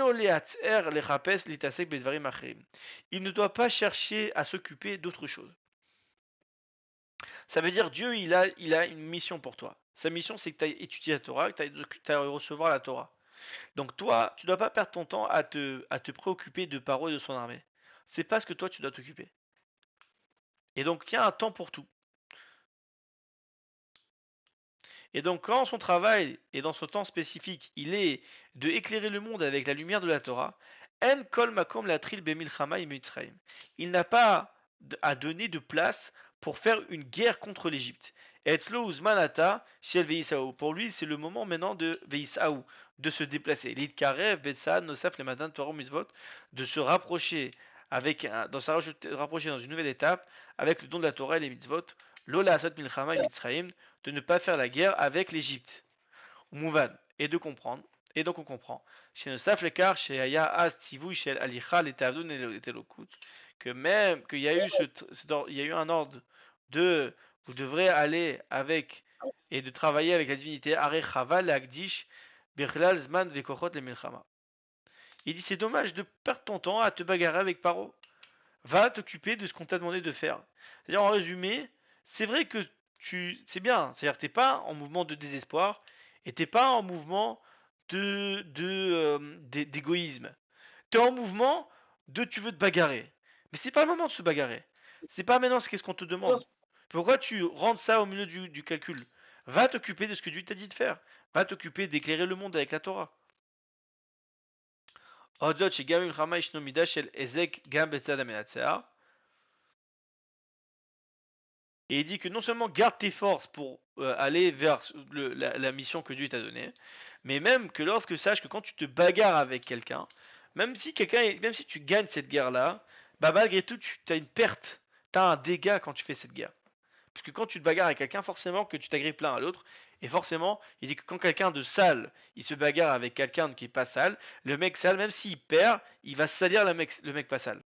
ne doit pas chercher à s'occuper d'autre chose. Ça veut dire Dieu, il a une mission pour toi. Sa mission, c'est que tu ailles étudier la Torah, que tu ailles recevoir la Torah. Donc toi, tu ne dois pas perdre ton temps à te préoccuper de Paro et de son armée. C'est pas ce que toi, tu dois t'occuper. Et donc, il y a un temps pour tout. Et donc, quand son travail est dans ce temps spécifique, il est de éclairer le monde avec la lumière de la Torah, En kol makom la tril bemilchama Mitzrayim. Il n'a pas à donner de place pour faire une guerre contre l'Égypte. Etzlo uzmanata shel veisaou. Pour lui, c'est le moment maintenant de veisaou, de se déplacer. Lid karev betsad nosaf le matin Torah mitzvot, de se rapprocher rapprocher dans une nouvelle étape avec le don de la Torah et les mitzvot. Lola asot milchama Mitzrayim, de ne pas faire la guerre avec l'Égypte. Mouvan, et de comprendre, et donc on comprend. Chez Nosaf Lekar, chez Aya As Tivouy, chez Alicha, les Tavdun et Telokut, que même qu'il y a eu il y a eu un ordre de vous devrez aller avec et de travailler avec la divinité Are Chaval Agdish Birlal Zman Vekochot le Milchama. Il dit c'est dommage de perdre ton temps à te bagarrer avec Paro. Va t'occuper de ce qu'on t'a demandé de faire. C'est-à-dire en résumé, c'est vrai que c'est bien, c'est-à-dire que t'es pas en mouvement de désespoir et t'es pas en mouvement d'égoïsme. T'es en mouvement de tu veux te bagarrer. Mais c'est pas le moment de se bagarrer. C'est pas maintenant qu'est-ce qu'on te demande. Pourquoi tu rentres ça au milieu du calcul? Va t'occuper de ce que Dieu t'a dit de faire. Va t'occuper d'éclairer le monde avec la Torah. Et il dit que non seulement garde tes forces pour aller vers la mission que Dieu t'a donnée, mais même que lorsque sache que quand tu te bagarres avec quelqu'un, même si tu gagnes cette guerre-là, bah malgré tout tu as une perte, tu as un dégât quand tu fais cette guerre. Puisque quand tu te bagarres avec quelqu'un, forcément que tu t'agrippes l'un à l'autre, et forcément, il dit que quand quelqu'un de sale, il se bagarre avec quelqu'un qui est pas sale, le mec sale, même s'il perd, il va salir le mec pas sale.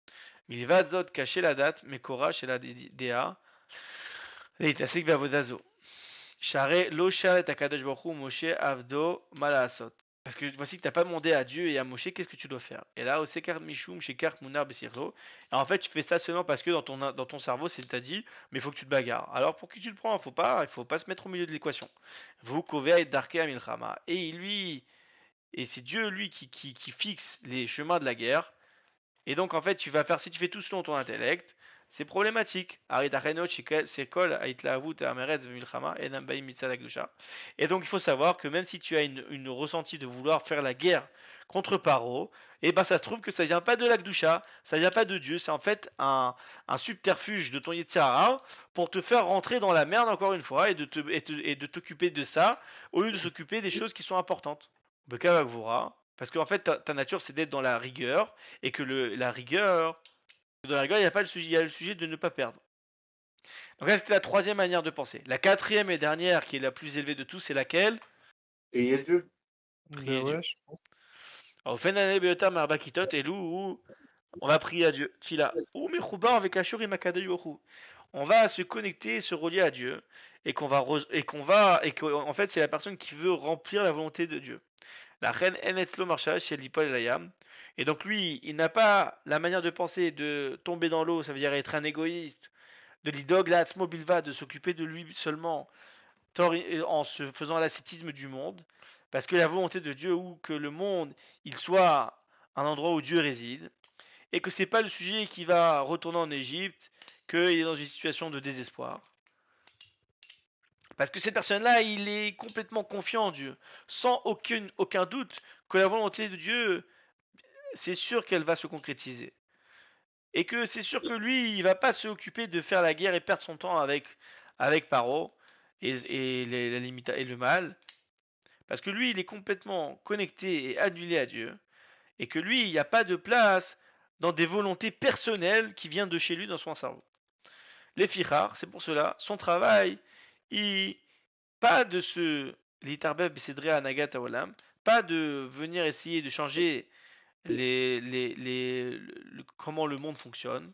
Mais il va zot cacher la date, mais Korah chez la DA, להתעסק בעבודה זו. שהרי לא שאל את הקדוש ברוך הוא משה עבדו מה לעשות. Parce que voici que tu n'as pas demandé à Dieu et à Moshe qu'est-ce que tu dois faire. Et là, au Sekar Mishum, chez Kart Munar Besirro, en fait, tu fais ça seulement parce que dans ton cerveau, c'est t'a dit, mais il faut que tu te bagarres. Alors, pour qui tu le prends? Il faut pas se mettre au milieu de l'équation. Vous Kovei Darke Amilchama. Et c'est Dieu, lui, qui fixe les chemins de la guerre. Et donc, en fait, si tu fais tout selon ton intellect, c'est problématique. Et donc il faut savoir que même si tu as une ressenti de vouloir faire la guerre contre Paro, et ben ça se trouve que ça vient pas de l'Akdusha, ça vient pas de Dieu, c'est en fait un subterfuge de ton Yetzirah pour te faire rentrer dans la merde encore une fois et de t'occuper de ça au lieu de s'occuper des choses qui sont importantes. Bekavakvura, Parce qu'en fait, ta nature, c'est d'être dans la rigueur, et que la rigueur, dans la rigueur, il n'y a pas le sujet, il y a le sujet de ne pas perdre. Donc là, c'était la troisième manière de penser. La quatrième et dernière, qui est la plus élevée de tous, c'est laquelle? Priez Dieu. Prier Dieu. Ouais, je pense. Alors, Fenane Beota Marbakitot, et nous, on va prier à Dieu. Fila. Ou Mechouba avec Ashuri Makadosh Baruch Hu. On va se connecter, se relier à Dieu, et qu'en fait, c'est la personne qui veut remplir la volonté de Dieu. La reine Enetzlo Marshal chez l'Ipol Elayam. Et donc lui, il n'a pas la manière de penser de tomber dans l'eau, ça veut dire être un égoïste, de l'idog la Atzmo Bilva, de s'occuper de lui seulement, en se faisant l'ascétisme du monde, parce que la volonté de Dieu ou que le monde, il soit un endroit où Dieu réside, et que c'est pas le sujet qui va retourner en Égypte, qu'il est dans une situation de désespoir. Parce que cette personne-là, il est complètement confiant en Dieu, sans aucun doute que la volonté de Dieu, c'est sûr qu'elle va se concrétiser. Et que c'est sûr que lui, il va pas s'occuper de faire la guerre et perdre son temps avec Paro et le mal. Parce que lui, il est complètement connecté et annulé à Dieu. Et que lui, il n'y a pas de place dans des volontés personnelles qui viennent de chez lui dans son cerveau. Les fichar, c'est pour cela, son travail, pas de se l'itarbeb cédré à Nagat Awalam, pas de venir essayer de changer comment le monde fonctionne.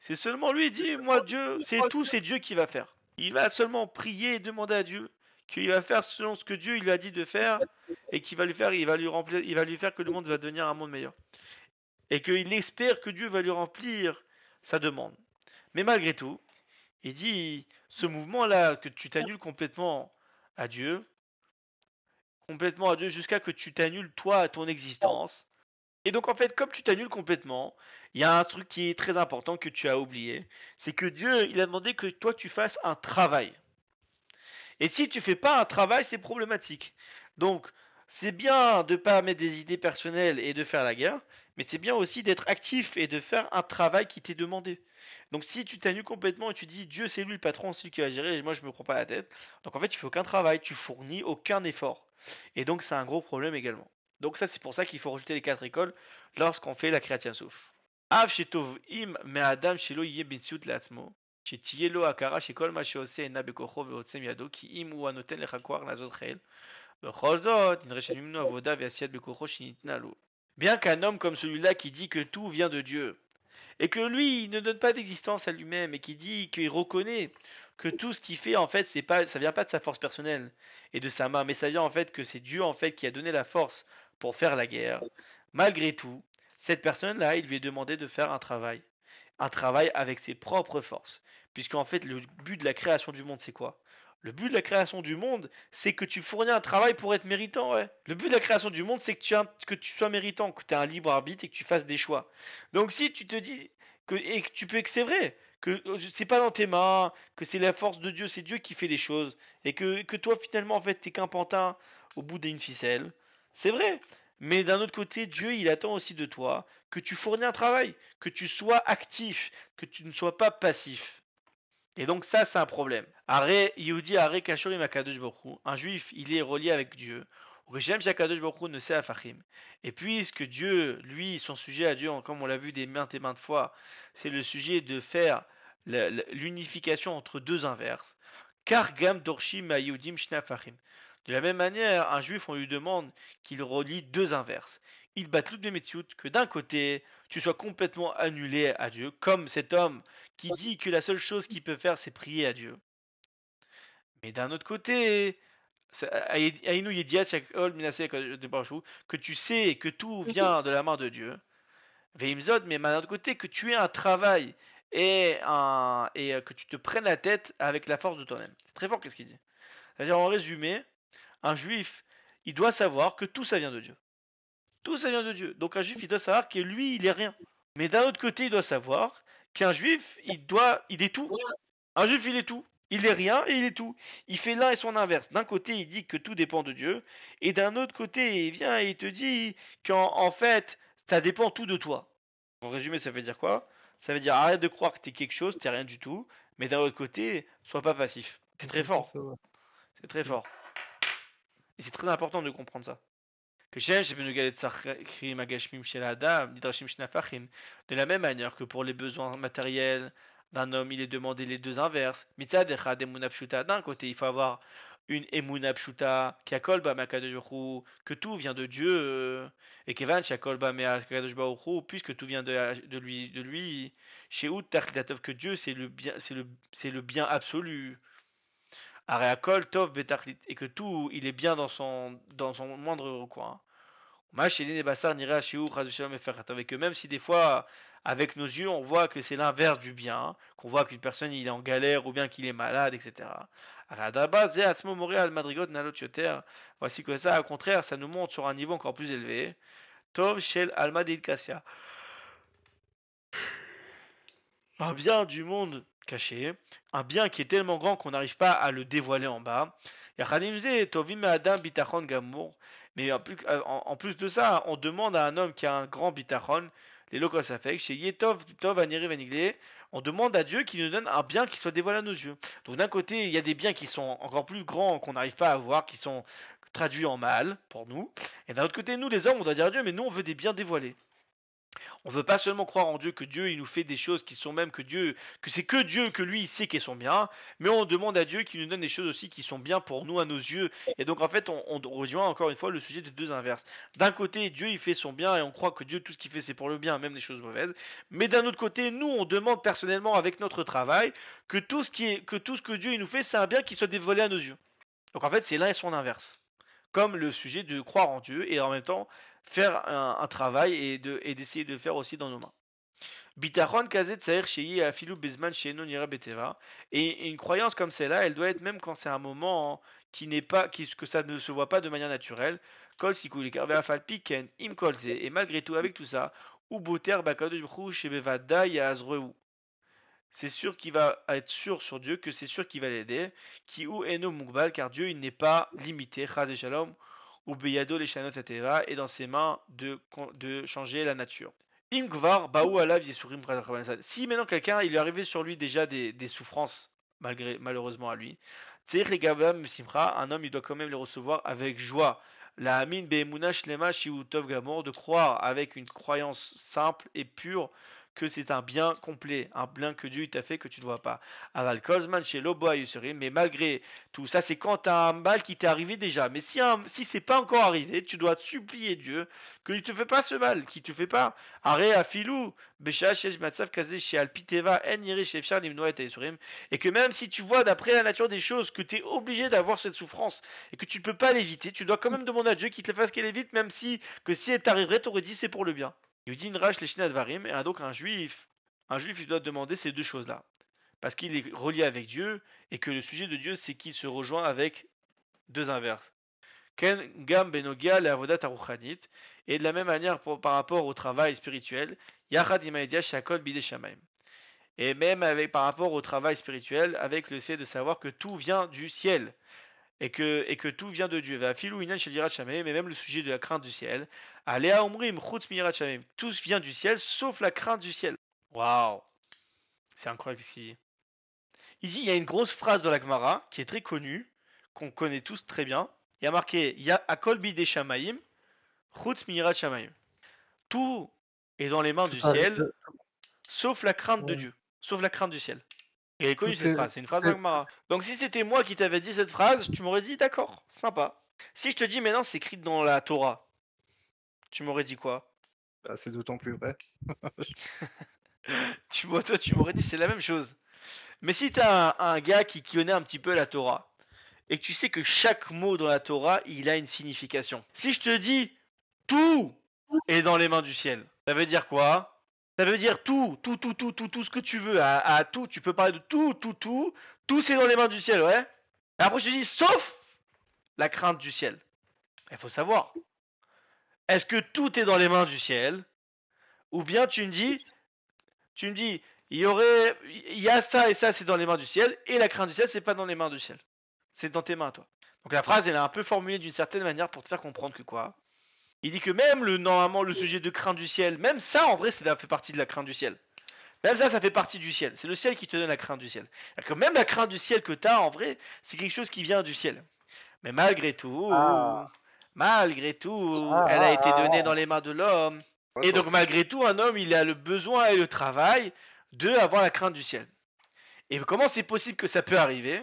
C'est seulement lui, il dit, moi Dieu, c'est Dieu qui va faire. Il va seulement prier et demander à Dieu qu'il va faire selon ce que Dieu lui a dit de faire et qu'il va lui faire, il va lui faire que le monde va devenir un monde meilleur. Et qu'il espère que Dieu va lui remplir sa demande. Mais malgré tout, il dit, ce mouvement-là, que tu t'annules complètement à Dieu jusqu'à que tu t'annules toi à ton existence. Et donc en fait, comme tu t'annules complètement, il y a un truc qui est très important que tu as oublié, c'est que Dieu, il a demandé que toi tu fasses un travail. Et si tu fais pas un travail, c'est problématique. Donc c'est bien de pas mettre des idées personnelles et de faire la guerre, mais c'est bien aussi d'être actif et de faire un travail qui t'est demandé. Donc si tu t'annules complètement et tu dis Dieu c'est lui le patron, c'est lui qui va gérer, et moi je me prends pas la tête, donc en fait tu fais aucun travail, tu fournis aucun effort. Et donc c'est un gros problème également. Donc ça c'est pour ça qu'il faut rejeter les 4 écoles lorsqu'on fait la Kriyat Souf. Av shetov im me'adam shelo yeh b'tziut le'atzmo, שתהיה לו הכרה שכל מה שעושה אינה בכוחו ועוצם ידו, כי אם הוא הנותן לך כוח לעשות חיל, בכל זאת נדרשת ממנו עבודה ועשיית בכוחו שניתנה לו. Bien qu'un homme comme celui-là qui dit que tout vient de Dieu, et que lui, il ne donne pas d'existence à lui-même, et qui dit qu'il reconnaît que tout ce qu'il fait, en fait, ça vient pas de sa force personnelle et de sa main, mais ça vient en fait que c'est Dieu en fait qui a donné la force pour faire la guerre. Malgré tout, cette personne-là, il lui est demandé de faire un travail avec ses propres forces, puisqu'en fait, le but de la création du monde, c'est quoi? Le but de la création du monde, c'est que tu fournis un travail pour être méritant, ouais. Le but de la création du monde, c'est que tu sois méritant, que tu aies un libre arbitre et que tu fasses des choix. Donc si tu te dis que c'est vrai, que c'est pas dans tes mains, que c'est la force de Dieu, c'est Dieu qui fait les choses, et que toi finalement en fait t'es qu'un pantin au bout d'une ficelle, c'est vrai. Mais d'un autre côté, Dieu il attend aussi de toi que tu fournis un travail, que tu sois actif, que tu ne sois pas passif. Et donc ça, c'est un problème. Are Yehudi Are Kashurim Akadosh Baruch Hu. Un juif, il est relié avec Dieu. Rishem Shakadosh Baruch Hu ne sait Afachim. Et puisque Dieu, lui, son sujet à Dieu, comme on l'a vu des maintes et maintes fois, c'est le sujet de faire l'unification entre deux inverses. Car Gam Dorshim Ayudim Shnafachim. De la même manière, un juif, on lui demande qu'il relie deux inverses. Il bat de Metsiout, que d'un côté, tu sois complètement annulé à Dieu, comme cet homme qui dit que la seule chose qu'il peut faire, c'est prier à Dieu. Mais d'un autre côté, que tu sais que tout vient de la main de Dieu. Veimzod, mais d'un autre côté, que tu aies un travail et que tu te prennes la tête avec la force de toi-même. C'est très fort, qu'est-ce qu'il dit? C'est-à-dire, en résumé, un juif, il doit savoir que tout ça vient de Dieu. Tout ça vient de Dieu. Donc un juif, il doit savoir que lui, il est rien. Mais d'un autre côté, il doit savoir qu'un juif, il est tout. Un juif, il est tout. Il est rien et il est tout. Il fait l'un et son inverse. D'un côté, il dit que tout dépend de Dieu. Et d'un autre côté, il vient et il te dit qu'en fait, ça dépend tout de toi. En résumé, ça veut dire quoi? Ça veut dire arrête de croire que t'es quelque chose, t'es rien du tout. Mais d'un autre côté, sois pas passif. C'est très fort. C'est très fort. Et c'est très important de comprendre ça. De la même manière que pour les besoins matériels d'un homme, il est demandé les deux inverses. Mitzad echad emuna pshuta. D'un côté, il faut avoir une emuna pshuta, kiakol ba makadosh baruch hu, que tout vient de Dieu, et kevan shakol ba makadosh baruch hu, puisque tout vient de lui, chez Ut tachlitatov, que Dieu c'est le bien, c'est le bien absolu. Areakol tov betachlit, et que tout il est bien dans son moindre recoin. Et que même si des fois, avec nos yeux, on voit que c'est l'inverse du bien, qu'on voit qu'une personne il est en galère ou bien qu'il est malade, etc. Voici que ça, au contraire, ça nous monte sur un niveau encore plus élevé. Tov Shel Alma Kassia. Un bien du monde caché, un bien qui est tellement grand qu'on n'arrive pas à le dévoiler en bas. Mais en plus de ça, on demande à un homme qui a un grand bitachon, les locos affect, chez Yetov, Tov, Aniri, Veniglé, on demande à Dieu qu'il nous donne un bien qui soit dévoilé à nos yeux. Donc d'un côté, il y a des biens qui sont encore plus grands qu'on n'arrive pas à voir, qui sont traduits en mal pour nous. Et d'un autre côté, nous les hommes, on doit dire à Dieu, mais nous on veut des biens dévoilés. On veut pas seulement croire en Dieu, que Dieu il nous fait des choses qui sont même que c'est que Dieu que lui il sait qu'elles sont bien, mais on demande à Dieu qu'il nous donne des choses aussi qui sont bien pour nous à nos yeux. Et donc en fait on rejoint encore une fois le sujet des deux inverses. D'un côté Dieu il fait son bien et on croit que Dieu tout ce qu'il fait c'est pour le bien, même des choses mauvaises. Mais d'un autre côté nous on demande personnellement avec notre travail que tout ce que Dieu il nous fait c'est un bien qui soit dévoilé à nos yeux. Donc en fait c'est l'un et son inverse. Comme le sujet de croire en Dieu et en même temps faire un travail et d'essayer de le faire aussi dans nos mains. Bitachon kazet saher shei afilu bezman sheino nira beteva. Et une croyance comme celle-là, elle doit être même quand c'est un moment qui n'est pas, que ça ne se voit pas de manière naturelle. Kol sikul karveafal piken im kolze. Et malgré tout, avec tout ça, ou boter bakadosh bru shebevada yazreu. C'est sûr qu'il va être sûr sur Dieu, que c'est sûr qu'il va l'aider. Ki ou eno mugbal, car Dieu il n'est pas limité. Chaz et shalom. Ou beyado les chanot etc. Et dans ses mains de changer la nature. Imgvar baou alav yesurim. Si maintenant quelqu'un il lui est arrivé sur lui déjà des souffrances malheureusement à lui, tzir legabam simcha, un homme il doit quand même les recevoir avec joie. La amin beemuna shlema shiu tov gamor, de croire avec une croyance simple et pure que c'est un bien complet, un bien que Dieu t'a fait que tu ne vois pas. Aval kozman chez lobo yusurim, mais malgré tout ça c'est quand t'as un mal qui t'est arrivé déjà. Mais si c'est pas encore arrivé, tu dois supplier Dieu que ne te fait pas ce mal, qu'il te fait pas. Aré afilou, besha shesh matzav kaze chez alpiteva en yiri shefshar nimnoa et yusurim, et que même si tu vois d'après la nature des choses que tu es obligé d'avoir cette souffrance et que tu ne peux pas l'éviter, tu dois quand même demander à Dieu qu'il te fasse qu'elle évite, même si que si elle t'arriverait, t'aurais dit c'est pour le bien. Il dit une rach les varim, et donc un juif il doit demander ces deux choses-là. Parce qu'il est relié avec Dieu, et que le sujet de Dieu, c'est qu'il se rejoint avec deux inverses. Ken gam benogia le avodat aruchanit, et de la même manière par rapport au travail spirituel, yachad imaedia shakol bide shamaim. Et même par rapport au travail spirituel, avec le fait de savoir que tout vient du ciel. Et que tout vient de Dieu. Mais même le sujet de la crainte du ciel. Tout vient du ciel, sauf la crainte du ciel. Waouh! C'est incroyable ce qu'il dit. Il y a une grosse phrase de la Gemara qui est très connue, qu'on connaît tous très bien. Il y a marqué Ya Akol Bidei Shamaim, Chutz Mirat Shamaim. Tout est dans les mains du ciel, sauf la crainte de Dieu, sauf la crainte du ciel. Et elle est connue cette phrase, c'est une phrase de Gemara. Donc si c'était moi qui t'avais dit cette phrase, tu m'aurais dit d'accord, sympa. Si je te dis maintenant c'est écrit dans la Torah, tu m'aurais dit quoi? Bah, c'est d'autant plus vrai. Toi tu m'aurais dit c'est la même chose. Mais si t'as un gars qui connaît un petit peu la Torah, et que tu sais que chaque mot dans la Torah, il a une signification. Si je te dis tout est dans les mains du ciel, ça veut dire quoi? Ça veut dire tout ce que tu veux, à tout, tu peux parler de tout c'est dans les mains du ciel, ouais. Et après je te dis, sauf la crainte du ciel. Il faut savoir, est-ce que tout est dans les mains du ciel, ou bien tu me dis, il y a ça et ça c'est dans les mains du ciel, et la crainte du ciel c'est pas dans les mains du ciel. C'est dans tes mains, toi. Donc la phrase elle est un peu formulée d'une certaine manière pour te faire comprendre que quoi? Il dit que même normalement le sujet de crainte du ciel, même ça en vrai ça fait partie de la crainte du ciel. Même ça fait partie du ciel. C'est le ciel qui te donne la crainte du ciel. Que même la crainte du ciel que tu as en vrai, c'est quelque chose qui vient du ciel. Mais malgré tout, Malgré tout, Ah, elle a ah, été ah, donnée ah. dans les mains de l'homme. Et D'accord. donc malgré tout, un homme, il a le besoin et le travail de avoir la crainte du ciel. Et comment c'est possible que ça peut arriver?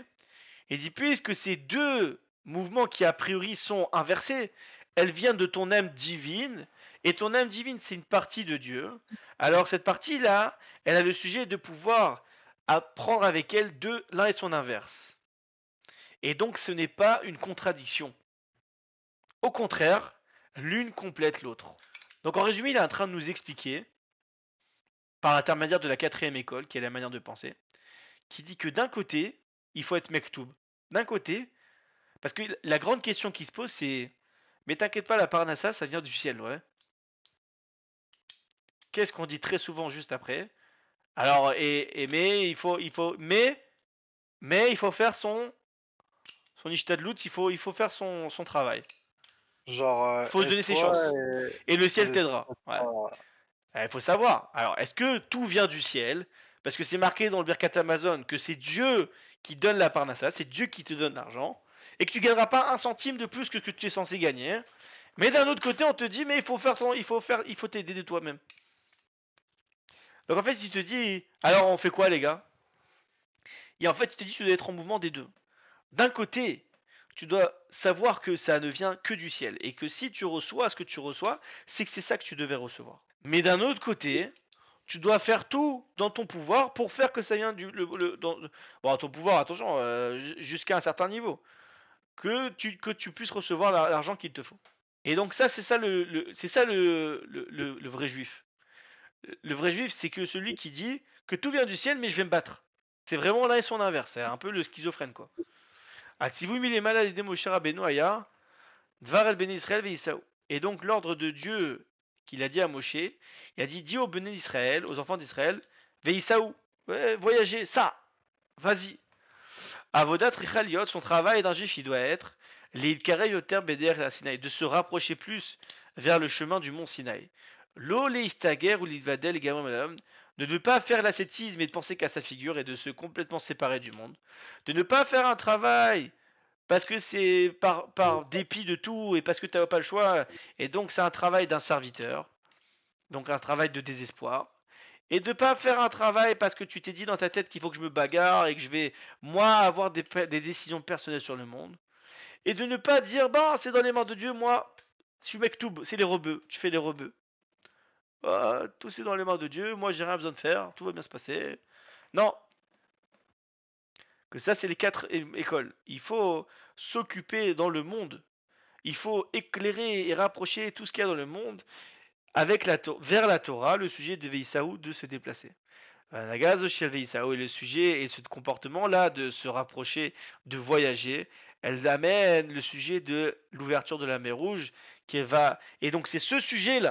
Il dit, puisque ces deux mouvements qui a priori sont inversés, elles viennent de ton âme divine, et ton âme divine, c'est une partie de Dieu. Alors cette partie-là, elle a le sujet de pouvoir apprendre avec elle de l'un et son inverse. Et donc ce n'est pas une contradiction. Au contraire, l'une complète l'autre. Donc en résumé, il est en train de nous expliquer, par l'intermédiaire de la quatrième école, qui est la manière de penser, qui dit que d'un côté, il faut être mektoub. D'un côté, parce que la grande question qui se pose, c'est mais t'inquiète pas, la parnassa, ça vient du ciel, ouais. Qu'est-ce qu'on dit très souvent juste après? Alors, mais il faut faire son ishtadlout, il faut faire son travail. Genre, Il faut se donner ses aide-toi chances. Et le et ciel le ciel t'aidera. Ouais. passera. Il faut savoir. Alors, est-ce que tout vient du ciel? Parce que c'est marqué dans le Birkat Amazon que c'est Dieu qui donne la parnassa, c'est Dieu qui te donne l'argent, et que tu gagneras pas un centime de plus que ce que tu es censé gagner. Mais d'un autre côté, on te dit, mais il faut t'aider de toi-même. Donc en fait, il te dit, alors on fait quoi les gars? Et en fait, il te dit, tu dois être en mouvement des deux. D'un côté, tu dois savoir que ça ne vient que du ciel, et que si tu reçois ce que tu reçois, c'est que c'est ça que tu devais recevoir. Mais d'un autre côté, tu dois faire tout dans ton pouvoir pour faire que ça vienne bon, ton pouvoir, attention, jusqu'à un certain niveau, que tu puisses recevoir l'argent qu'il te faut. Et donc ça, c'est ça le vrai juif. Le vrai juif, c'est que celui qui dit que tout vient du ciel, mais je vais me battre. C'est vraiment là et son inverse. C'est un peu le schizophrène, quoi. Dvar el ben Israël veïsaou. Et donc l'ordre de Dieu qu'il a dit à Moshe, il a dit, dis aux béné d'Israël, aux enfants d'Israël, veïsaou, ouais, voyagez, ça, vas-y. Avodat Richaliot, son travail d'un juif, il doit être les Yoter Beder la Sinaï, de se rapprocher plus vers le chemin du mont Sinaï. Lo leistager ou l'idvadel également madame, de ne pas faire l'ascétisme et de penser qu'à sa figure et de se complètement séparer du monde. De ne pas faire un travail parce que c'est par dépit de tout et parce que tu n'as pas le choix et donc c'est un travail d'un serviteur, donc un travail de désespoir. Et de pas faire un travail parce que tu t'es dit dans ta tête qu'il faut que je me bagarre et que je vais, moi, avoir des décisions personnelles sur le monde. Et de ne pas dire, bah, c'est dans les mains de Dieu, moi, je suis mektoub, c'est les rebeux, tu fais les rebeux. Ah, tout c'est dans les mains de Dieu, moi j'ai rien besoin de faire, tout va bien se passer. Non, que ça c'est les quatre écoles. Il faut s'occuper dans le monde. Il faut éclairer et rapprocher tout ce qu'il y a dans le monde avec vers la Torah, le sujet de Veïsaou de se déplacer. Nagaz chez Veïsaou et le sujet et ce comportement-là de se rapprocher, de voyager, elle amène le sujet de l'ouverture de la mer Rouge qui va. Et donc c'est ce sujet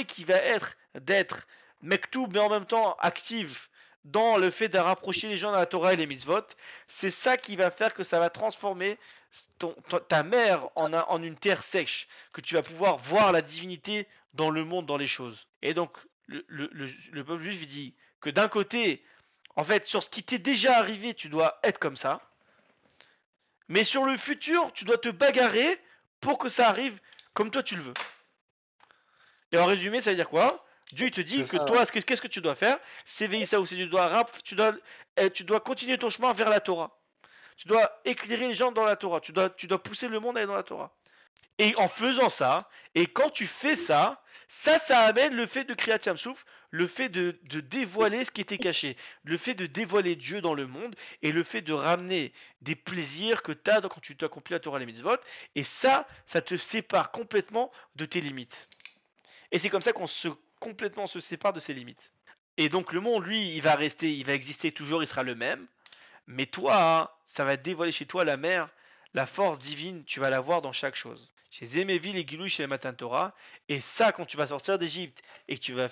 qui va être d'être mektoub mais en même temps actif dans le fait de rapprocher les gens de la Torah et les mitzvot, c'est ça qui va faire que ça va transformer ta mer en une terre sèche, que tu vas pouvoir voir la divinité dans le monde, dans les choses. Et donc, le peuple juif dit que d'un côté, en fait, sur ce qui t'est déjà arrivé, tu dois être comme ça, mais sur le futur, tu dois te bagarrer pour que ça arrive comme toi tu le veux. Et en résumé, ça veut dire quoi? Dieu il te dit que toi, qu'est-ce que tu dois faire? C'est Veïsaou, c'est tu dois continuer ton chemin vers la Torah. Tu dois éclairer les gens dans la Torah. Tu dois pousser le monde à aller dans la Torah. Et en faisant ça, et quand tu fais ça, ça amène le fait de Kriyat Yamsouf, le fait de dévoiler ce qui était caché, le fait de dévoiler Dieu dans le monde, et le fait de ramener des plaisirs que tu as quand tu accomplis la Torah et les mitzvot, et ça te sépare complètement de tes limites. Et c'est comme ça qu'on complètement se sépare de ses limites. Et donc le monde, lui, il va exister toujours, il sera le même, mais toi, hein, ça va dévoiler chez toi la mer, la force divine, tu vas la voir dans chaque chose. Chez Zéméville et Gilouï, chez les Matan Torah, et ça, quand tu vas sortir d'Égypte et que tu vas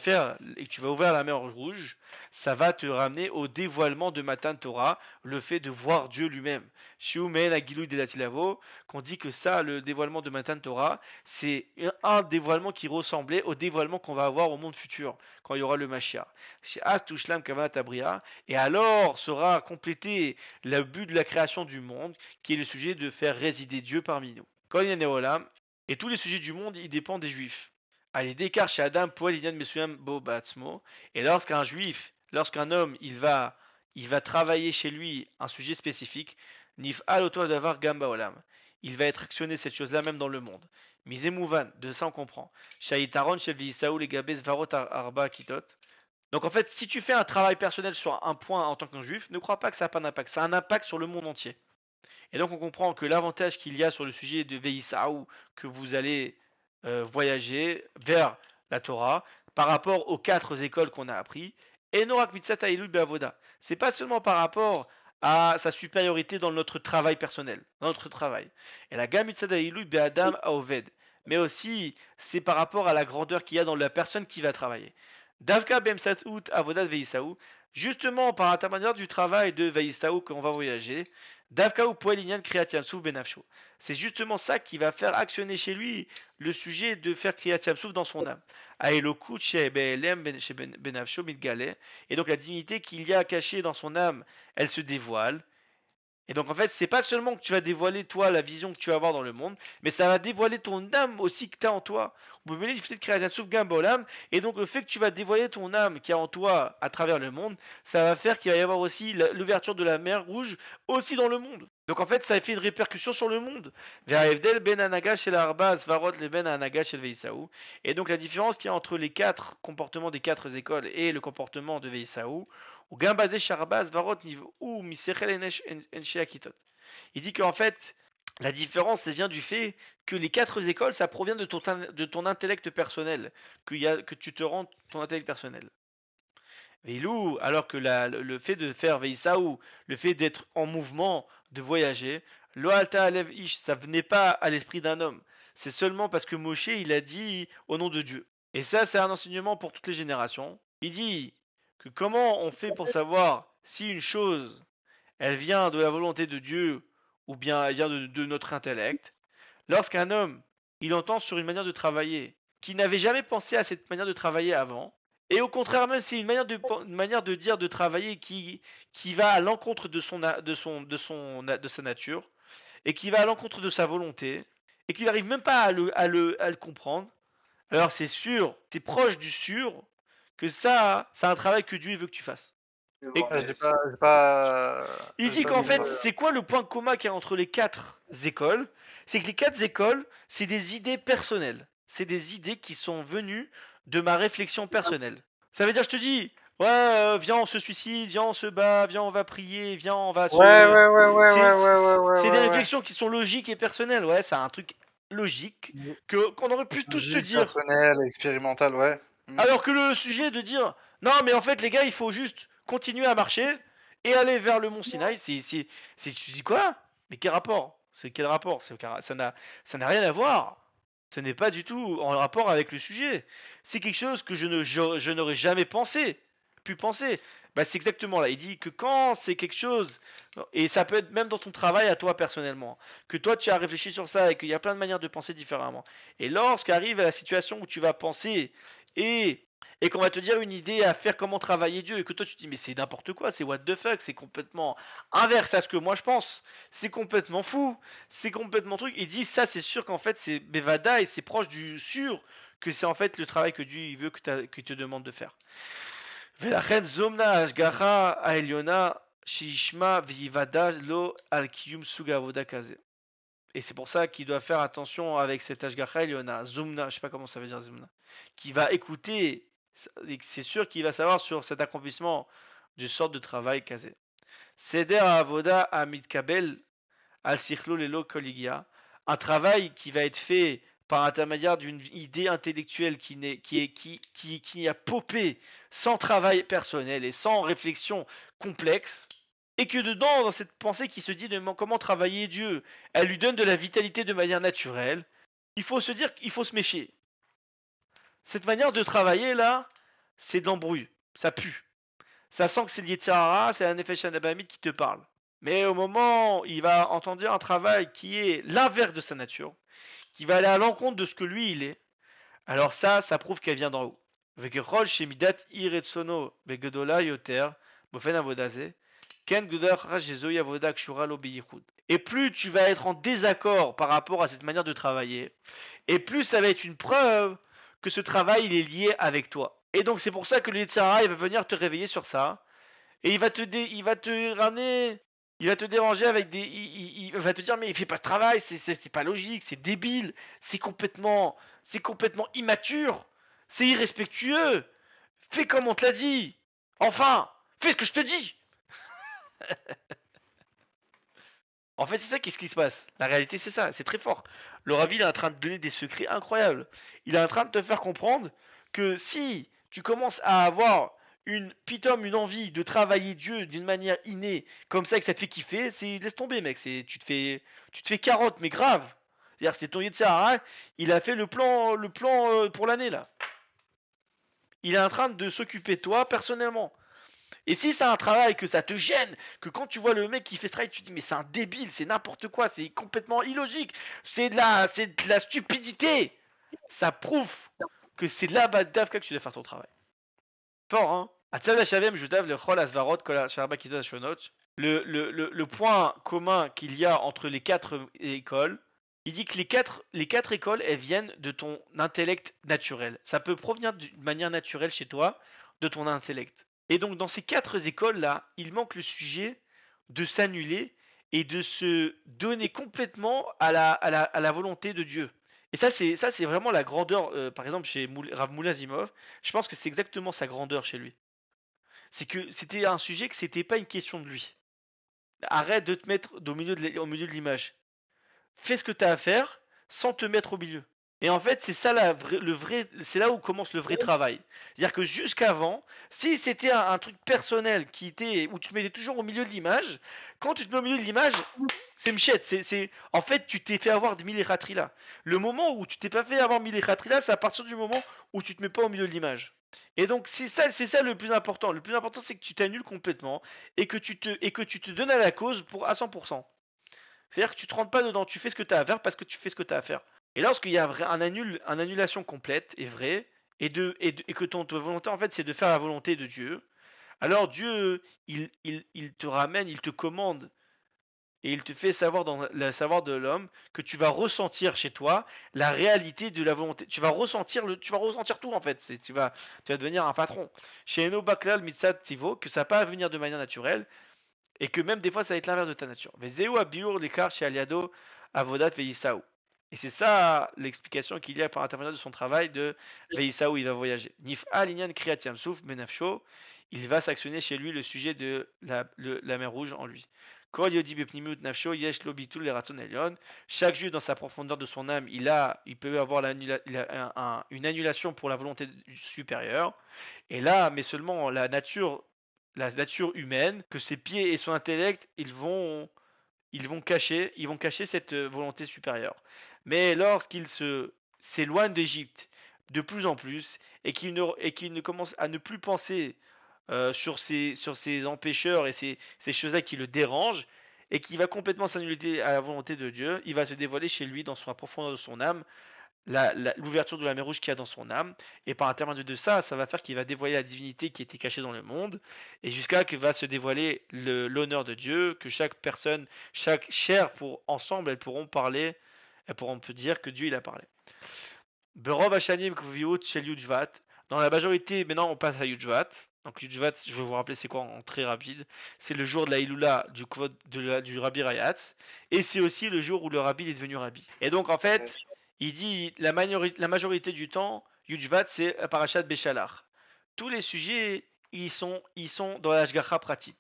ouvrir la mer Rouge, ça va te ramener au dévoilement de Matan Torah, le fait de voir Dieu lui-même. Chez Oumen, à Gilouï de Latilavo, qu'on dit que ça, le dévoilement de Matan Torah, c'est un dévoilement qui ressemblait au dévoilement qu'on va avoir au monde futur, quand il y aura le Mashiach. Chez Astushlam Kavanat Abria, et alors sera complété le but de la création du monde, qui est le sujet de faire résider Dieu parmi nous. Kol Inyané Olam, et tous les sujets du monde, ils dépendent des juifs. Allez, d'écart chez Adam, Poel Inyan Mesuyam Bo Batzmo. Et lorsqu'un juif, lorsqu'un homme, il va travailler chez lui un sujet spécifique, Nif Al Oto Davar Gamba Olam. Il va être actionné cette chose-là même dans le monde. Mizemouvan, de ça on comprend. Shaitaron Shel Visaou les Gabes Varot Arba Kitot. Donc en fait, si tu fais un travail personnel sur un point en tant qu'un juif, ne crois pas que ça n'a pas d'impact. Ça a un impact sur le monde entier. Et donc on comprend que l'avantage qu'il y a sur le sujet de Veisaou, que vous allez voyager vers la Torah, par rapport aux 4 écoles qu'on a appris, et Norak Mitzat Ailul Beavoda. C'est pas seulement par rapport à sa supériorité dans notre travail personnel, dans notre travail. Et la Gam Mitzat Ailul Beadam Aoved. Mais aussi, c'est par rapport à la grandeur qu'il y a dans la personne qui va travailler. Davka Bemsatut Avodat Veisaou, justement par intermédiaire du travail de Veisaou qu'on va voyager, Davka ou Poel Inyan Kriyat Yamsouf Benafsho. C'est justement ça qui va faire actionner chez lui le sujet de faire Kriyat Yamsouf dans son âme. Aelokut chez Benafsho Midgale. Et donc la dignité qu'il y a cachée dans son âme, elle se dévoile. Et donc en fait, c'est pas seulement que tu vas dévoiler toi la vision que tu vas avoir dans le monde, mais ça va dévoiler ton âme aussi que tu as en toi. Et donc le fait que tu vas dévoiler ton âme qui est en toi à travers le monde, ça va faire qu'il va y avoir aussi l'ouverture de la mer Rouge aussi dans le monde. Donc en fait, ça fait une répercussion sur le monde. Et donc la différence qu'il y a entre les 4 comportements des 4 écoles et le comportement de Veisaou, il dit qu'en fait, la différence, ça vient du fait que les 4 écoles, ça provient de ton intellect personnel, que tu te rends ton intellect personnel. Veilou, alors que le fait de faire Veisaou, le fait d'être en mouvement, de voyager, Lo alta alev ish, ça venait pas à l'esprit d'un homme. C'est seulement parce que Moshe, il a dit au nom de Dieu. Et ça, c'est un enseignement pour toutes les générations. Il dit que comment on fait pour savoir si une chose, elle vient de la volonté de Dieu ou bien elle vient de notre intellect. Lorsqu'un homme, il entend sur une manière de travailler, qui n'avait jamais pensé à cette manière de travailler avant, et au contraire même c'est une manière de dire de travailler qui va à l'encontre de sa nature, et qui va à l'encontre de sa volonté, et qu'il n'arrive même pas à le comprendre, alors c'est sûr, c'est proche du sûr, que ça, c'est un travail que Dieu veut que tu fasses. Et il dit qu'en fait, c'est quoi le point commun qu'il y a entre les 4 écoles? C'est que les 4 écoles, c'est des idées personnelles. C'est des idées qui sont venues de ma réflexion personnelle. Ça veut dire, je te dis, ouais, viens, on se suicide, viens, on se bat, viens, on va prier, viens, on va se. C'est des réflexions qui sont logiques et personnelles. Ouais, c'est un truc logique qu'on aurait pu tous se dire. Personnel, expérimental, ouais. Alors que le sujet de dire, non, mais en fait, les gars, il faut juste continuer à marcher et aller vers le mont Sinaï, tu dis quoi? Mais quel rapport? C'est quel rapport? Ça n'a rien à voir. Ce n'est pas du tout en rapport avec le sujet. C'est quelque chose que je n'aurais jamais pu penser. Bah, c'est exactement là. Il dit que quand c'est quelque chose, et ça peut être même dans ton travail à toi personnellement, que toi tu as réfléchi sur ça et qu'il y a plein de manières de penser différemment. Et lorsqu'arrive la situation où tu vas penser et qu'on va te dire une idée à faire comment travailler Dieu et que toi tu te dis mais c'est n'importe quoi, c'est what the fuck, c'est complètement inverse à ce que moi je pense, c'est complètement fou, c'est complètement truc. Il dit ça c'est sûr qu'en fait c'est Bevada et c'est proche du sûr que c'est en fait le travail que Dieu il veut qu'il te demande de faire. ולכן זומנה ההשגחה העליונה שישמע ויוודע לו על קיום סוג עבודה כזה. Et c'est pour ça qu'il doit faire attention avec cet Ashgacha Eliona, Zumna, je sais pas comment ça veut dire Zumna, qui va écouter, c'est sûr qu'il va savoir sur cet accomplissement de sorte de travail casé. Seder Avoda Amid Kabel Al Sichlo Lelo Koligia, un travail qui va être fait par intermédiaire d'une idée intellectuelle qui a popé sans travail personnel et sans réflexion complexe. Et que dedans, dans cette pensée qui se dit de comment travailler Dieu, elle lui donne de la vitalité de manière naturelle, il faut se dire qu'il faut se méfier. Cette manière de travailler là, c'est de l'embrouille, ça pue. Ça sent que c'est lié de Sahara, c'est un effet Shanabamid qui te parle. Mais au moment où il va entendre un travail qui est l'inverse de sa nature, qui va aller à l'encontre de ce que lui il est, alors ça prouve qu'elle vient d'en haut. et plus tu vas être en désaccord par rapport à cette manière de travailler, et plus ça va être une preuve que ce travail il est lié avec toi. Et donc c'est pour ça que le Yetzirah il va venir te réveiller sur ça, et il va te ramener, il va te déranger avec des, il va te dire mais il fait pas ce travail, c'est pas logique, c'est débile, c'est complètement immature, c'est irrespectueux. Fais comme on te l'a dit. Enfin, fais ce que je te dis. En fait, c'est ça qu'est-ce qui se passe. La réalité, c'est ça. C'est très fort. Le rabbi il est en train de donner des secrets incroyables. Il est en train de te faire comprendre que si tu commences à avoir une envie de travailler Dieu d'une manière innée, comme ça, que ça te fait kiffer, c'est laisse tomber, mec. Tu te fais carotte, mais grave. C'est-à-dire, c'est ton Yetzirah, il a fait le plan pour l'année là. Il est en train de s'occuper de toi personnellement. Et si c'est un travail que ça te gêne, que quand tu vois le mec qui fait ce travail, tu te dis mais c'est un débile, c'est n'importe quoi, c'est complètement illogique, c'est de la stupidité. Ça prouve que c'est là bas d'Avka que tu dois faire ton travail. Fort, hein. Le point commun qu'il y a entre les 4 écoles, il dit que les quatre écoles, elles viennent de ton intellect naturel. Ça peut provenir d'une manière naturelle chez toi, de ton intellect. Et donc dans ces 4 écoles-là, il manque le sujet de s'annuler et de se donner complètement à la volonté de Dieu. Et ça, c'est vraiment la grandeur, par exemple, chez Rav Moulazimov, je pense que c'est exactement sa grandeur chez lui. C'est que c'était un sujet que c'était pas une question de lui. Arrête de te mettre au milieu de l'image. Fais ce que tu as à faire sans te mettre au milieu. Et en fait, c'est ça c'est là où commence le vrai travail. C'est-à-dire que jusqu'avant, si c'était un truc personnel où tu te mettais toujours au milieu de l'image, quand tu te mets au milieu de l'image, c'est mchette. En fait, tu t'es fait avoir de mille là. Le moment où tu t'es pas fait avoir mille là, c'est à partir du moment où tu te mets pas au milieu de l'image. Et donc c'est ça le plus important. Le plus important, c'est que tu t'annules complètement et que tu te donnes à la cause à 100%. C'est-à-dire que tu te rentres pas dedans, tu fais ce que tu as à faire parce que tu fais ce que tu as à faire. Et lorsqu'il y a un annulation complète et vraie, et que ton volonté en fait c'est de faire la volonté de Dieu, alors Dieu il te ramène, il te commande et il te fait savoir dans le savoir de l'homme que tu vas ressentir chez toi la réalité de la volonté. Tu vas ressentir tout en fait. Tu vas devenir un patron. Chez Eno Baklal Mitzat Tivo, que ça va pas venir de manière naturelle et que même des fois ça va être l'inverse de ta nature. Vezeu abiur l'écart chez Aliado Avodat Veisaou. Et c'est ça l'explication qu'il y a par intermédiaire de son travail de Veisaou, il va voyager. Nif Alinyan Kriyat Yamsouf Benafsho, il va s'actionner chez lui le sujet de la mer Rouge en lui. Chaque juif dans sa profondeur de son âme, il peut avoir une annulation pour la volonté supérieure. Et là, mais seulement la nature humaine, que ses pieds et son intellect, ils vont cacher cette volonté supérieure. Mais lorsqu'il s'éloigne d'Égypte de plus en plus et qu'il ne commence à ne plus penser sur ces empêcheurs et ces choses-là qui le dérangent et qui va complètement s'annuler à la volonté de Dieu, il va se dévoiler chez lui dans la profondeur de son âme, l'ouverture de la mer rouge qu'il y a dans son âme, et par intermédiaire de ça, ça va faire qu'il va dévoiler la divinité qui était cachée dans le monde, et jusqu'à que va se dévoiler l'honneur de Dieu, que chaque personne, chaque chair, ensemble, elles pourront dire que Dieu il a parlé. Berov Hashanim Kviut Shel Yudjvat. Dans la majorité, maintenant on passe à Yudjvat. Donc Yudjvat, je vais vous rappeler c'est quoi en très rapide. C'est le jour de la Iloula du Rabbi Rayatz. Et c'est aussi le jour où le Rabbi est devenu Rabbi. Et donc en fait, il dit la majorité du temps, Yudjvat c'est Parashat Béchalar. Tous les sujets, ils sont dans la Shgacha Pratit.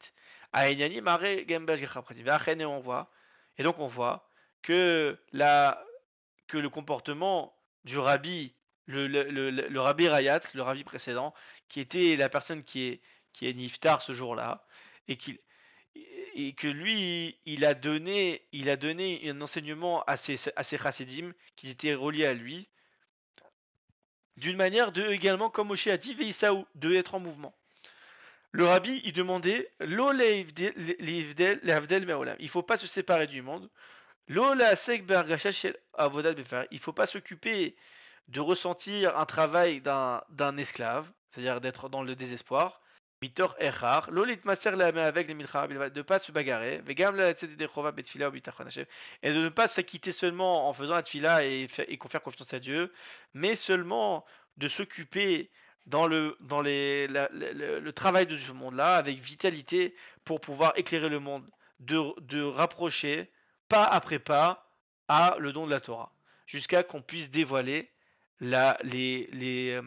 Aïnyani Mare Gemba Shgacha Pratit. Et on voit. Et donc on voit que le comportement du rabbi, le rabbi Rayatz, le rabbi précédent, qui était la personne qui est niftar ce jour-là, et que lui, il a donné un enseignement à ses chassidim qui étaient reliés à lui, d'une manière de également, comme Moshe a dit, Veisaou, de être en mouvement. Le rabbi, il demandait Lo le'avdel me'olam. Il ne faut pas se séparer du monde. Il ne faut pas s'occuper de ressentir un travail d'un esclave, c'est-à-dire d'être dans le désespoir. Mitor Echar, Lolit Maser la main avec les Milchara, de ne pas se bagarrer, Vegam la de Chova Betfila ou Bitachon Hashem, et de ne pas s'acquitter seulement en faisant la tfila et faire confiance à Dieu, mais seulement de s'occuper dans le travail de ce monde-là avec vitalité pour pouvoir éclairer le monde, de rapprocher pas après pas à le don de la Torah, jusqu'à qu'on puisse dévoiler la, les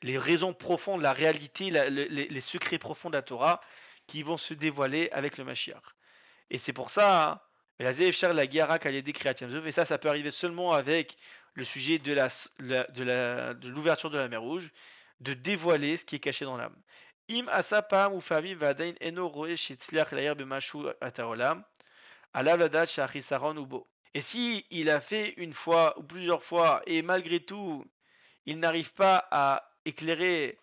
raisons profondes, la réalité, les secrets profonds de la Torah qui vont se dévoiler avec le Mashiach. Et c'est pour ça, hein, la Zéfchar, la Guéara, et ça peut arriver seulement avec le sujet de l'ouverture de la mer Rouge, de dévoiler ce qui est caché dans l'âme. Im asapam ou famim vadain eno roe shitzliach layer bemashu ataolam, alav ladat shachisaron ubo. Et si il a fait une fois ou plusieurs fois, et malgré tout, il n'arrive pas à éclairer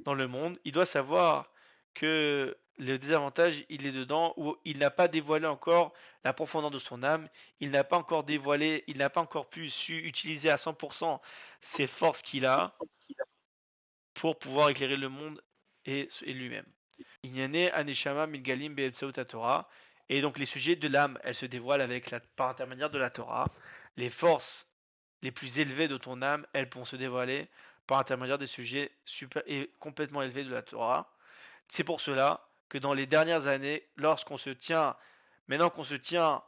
dans le monde, il doit savoir que le désavantage, il est dedans, où il n'a pas dévoilé encore la profondeur de son âme, il n'a pas encore dévoilé, il n'a pas encore su utiliser à 100% ses forces qu'il a pour pouvoir éclairer le monde et lui-même. Inyane Aneshama Milgalim Be'emtsaut Torah. Et donc les sujets de l'âme, elles se dévoilent par intermédiaire de la Torah. Les forces les plus élevées de ton âme, elles pourront se dévoiler par intermédiaire des sujets super et complètement élevés de la Torah. C'est pour cela que dans les dernières années, maintenant qu'on se tient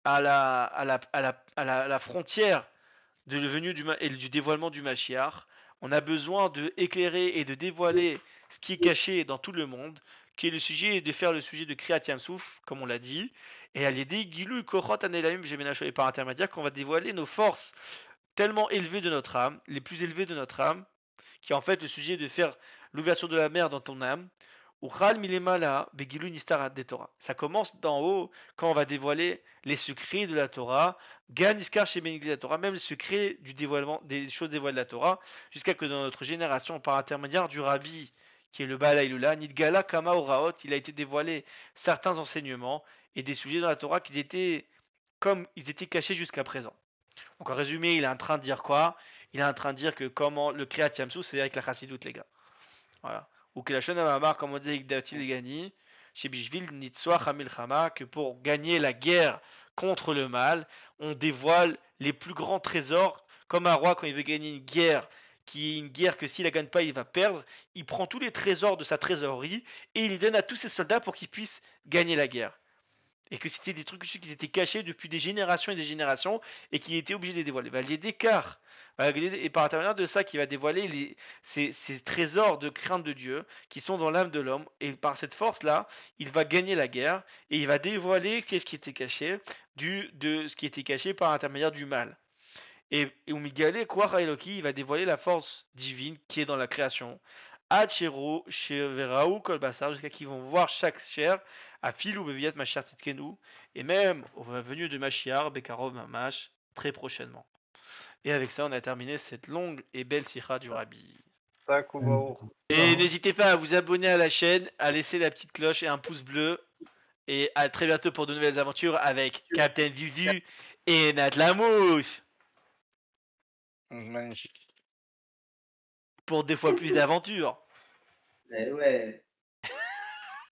à la frontière de venue et du dévoilement du Mashiach, on a besoin de éclairer et de dévoiler ce qui est caché dans tout le monde, qui est le sujet de faire le sujet de Kriyat Yamsouf, comme on l'a dit, et à l'aider Gilou Kochot Anelaim et par intermédiaire qu'on va dévoiler nos forces tellement élevées de notre âme, les plus élevées de notre âme, qui est en fait le sujet de faire l'ouverture de la mer dans ton âme, ça commence d'en haut quand on va dévoiler les secrets de la Torah, la Torah, même le secret du dévoilement des choses dévoilées de la Torah, jusqu'à que dans notre génération, par intermédiaire du Rabbi, qui est le Baal Haïloula, Nidgala Kama Oraot, il a été dévoilé certains enseignements et des sujets dans la Torah qui étaient comme ils étaient cachés jusqu'à présent. Donc en résumé, il est en train de dire quoi? Il est en train de dire que comment le Kriyat Yamsou, c'est avec la Chassidoute, les gars. Voilà. Ou que la Shonamamar, comme on dit avec Datil Gani, chez Bishvil Nitzwach Hamilchama, que pour gagner la guerre contre le mal, on dévoile les plus grands trésors, comme un roi quand il veut gagner une guerre, qui est une guerre que s'il la gagne pas, il va perdre, il prend tous les trésors de sa trésorerie et il les donne à tous ses soldats pour qu'ils puissent gagner la guerre. Et que c'était des trucs qui étaient cachés depuis des générations et des générations et qu'il était obligé de les dévoiler. Les d'écart. Et par intermédiaire de ça, qui va dévoiler ces trésors de crainte de Dieu qui sont dans l'âme de l'homme. Et par cette force-là, il va gagner la guerre et il va dévoiler ce qui était caché, de ce qui était caché par intermédiaire du mal. Et Umigale, Kwara Eloki, il va dévoiler la force divine qui est dans la création. Hachero, Sheveraou, Kolbassar, jusqu'à qu'ils vont voir chaque chair, à Filou, Beviat, Mashiach, Titkenu, et même au venue de Mashiach, Bekarov, Mamash, très prochainement. Et avec ça, on a terminé cette longue et belle sikha du Rabbi. Et n'hésitez pas à vous abonner à la chaîne, à laisser la petite cloche et un pouce bleu. Et à très bientôt pour de nouvelles aventures avec Captain Dudu et Nat Lamouche. Magnifique. Pour des fois plus d'aventures. Ouais.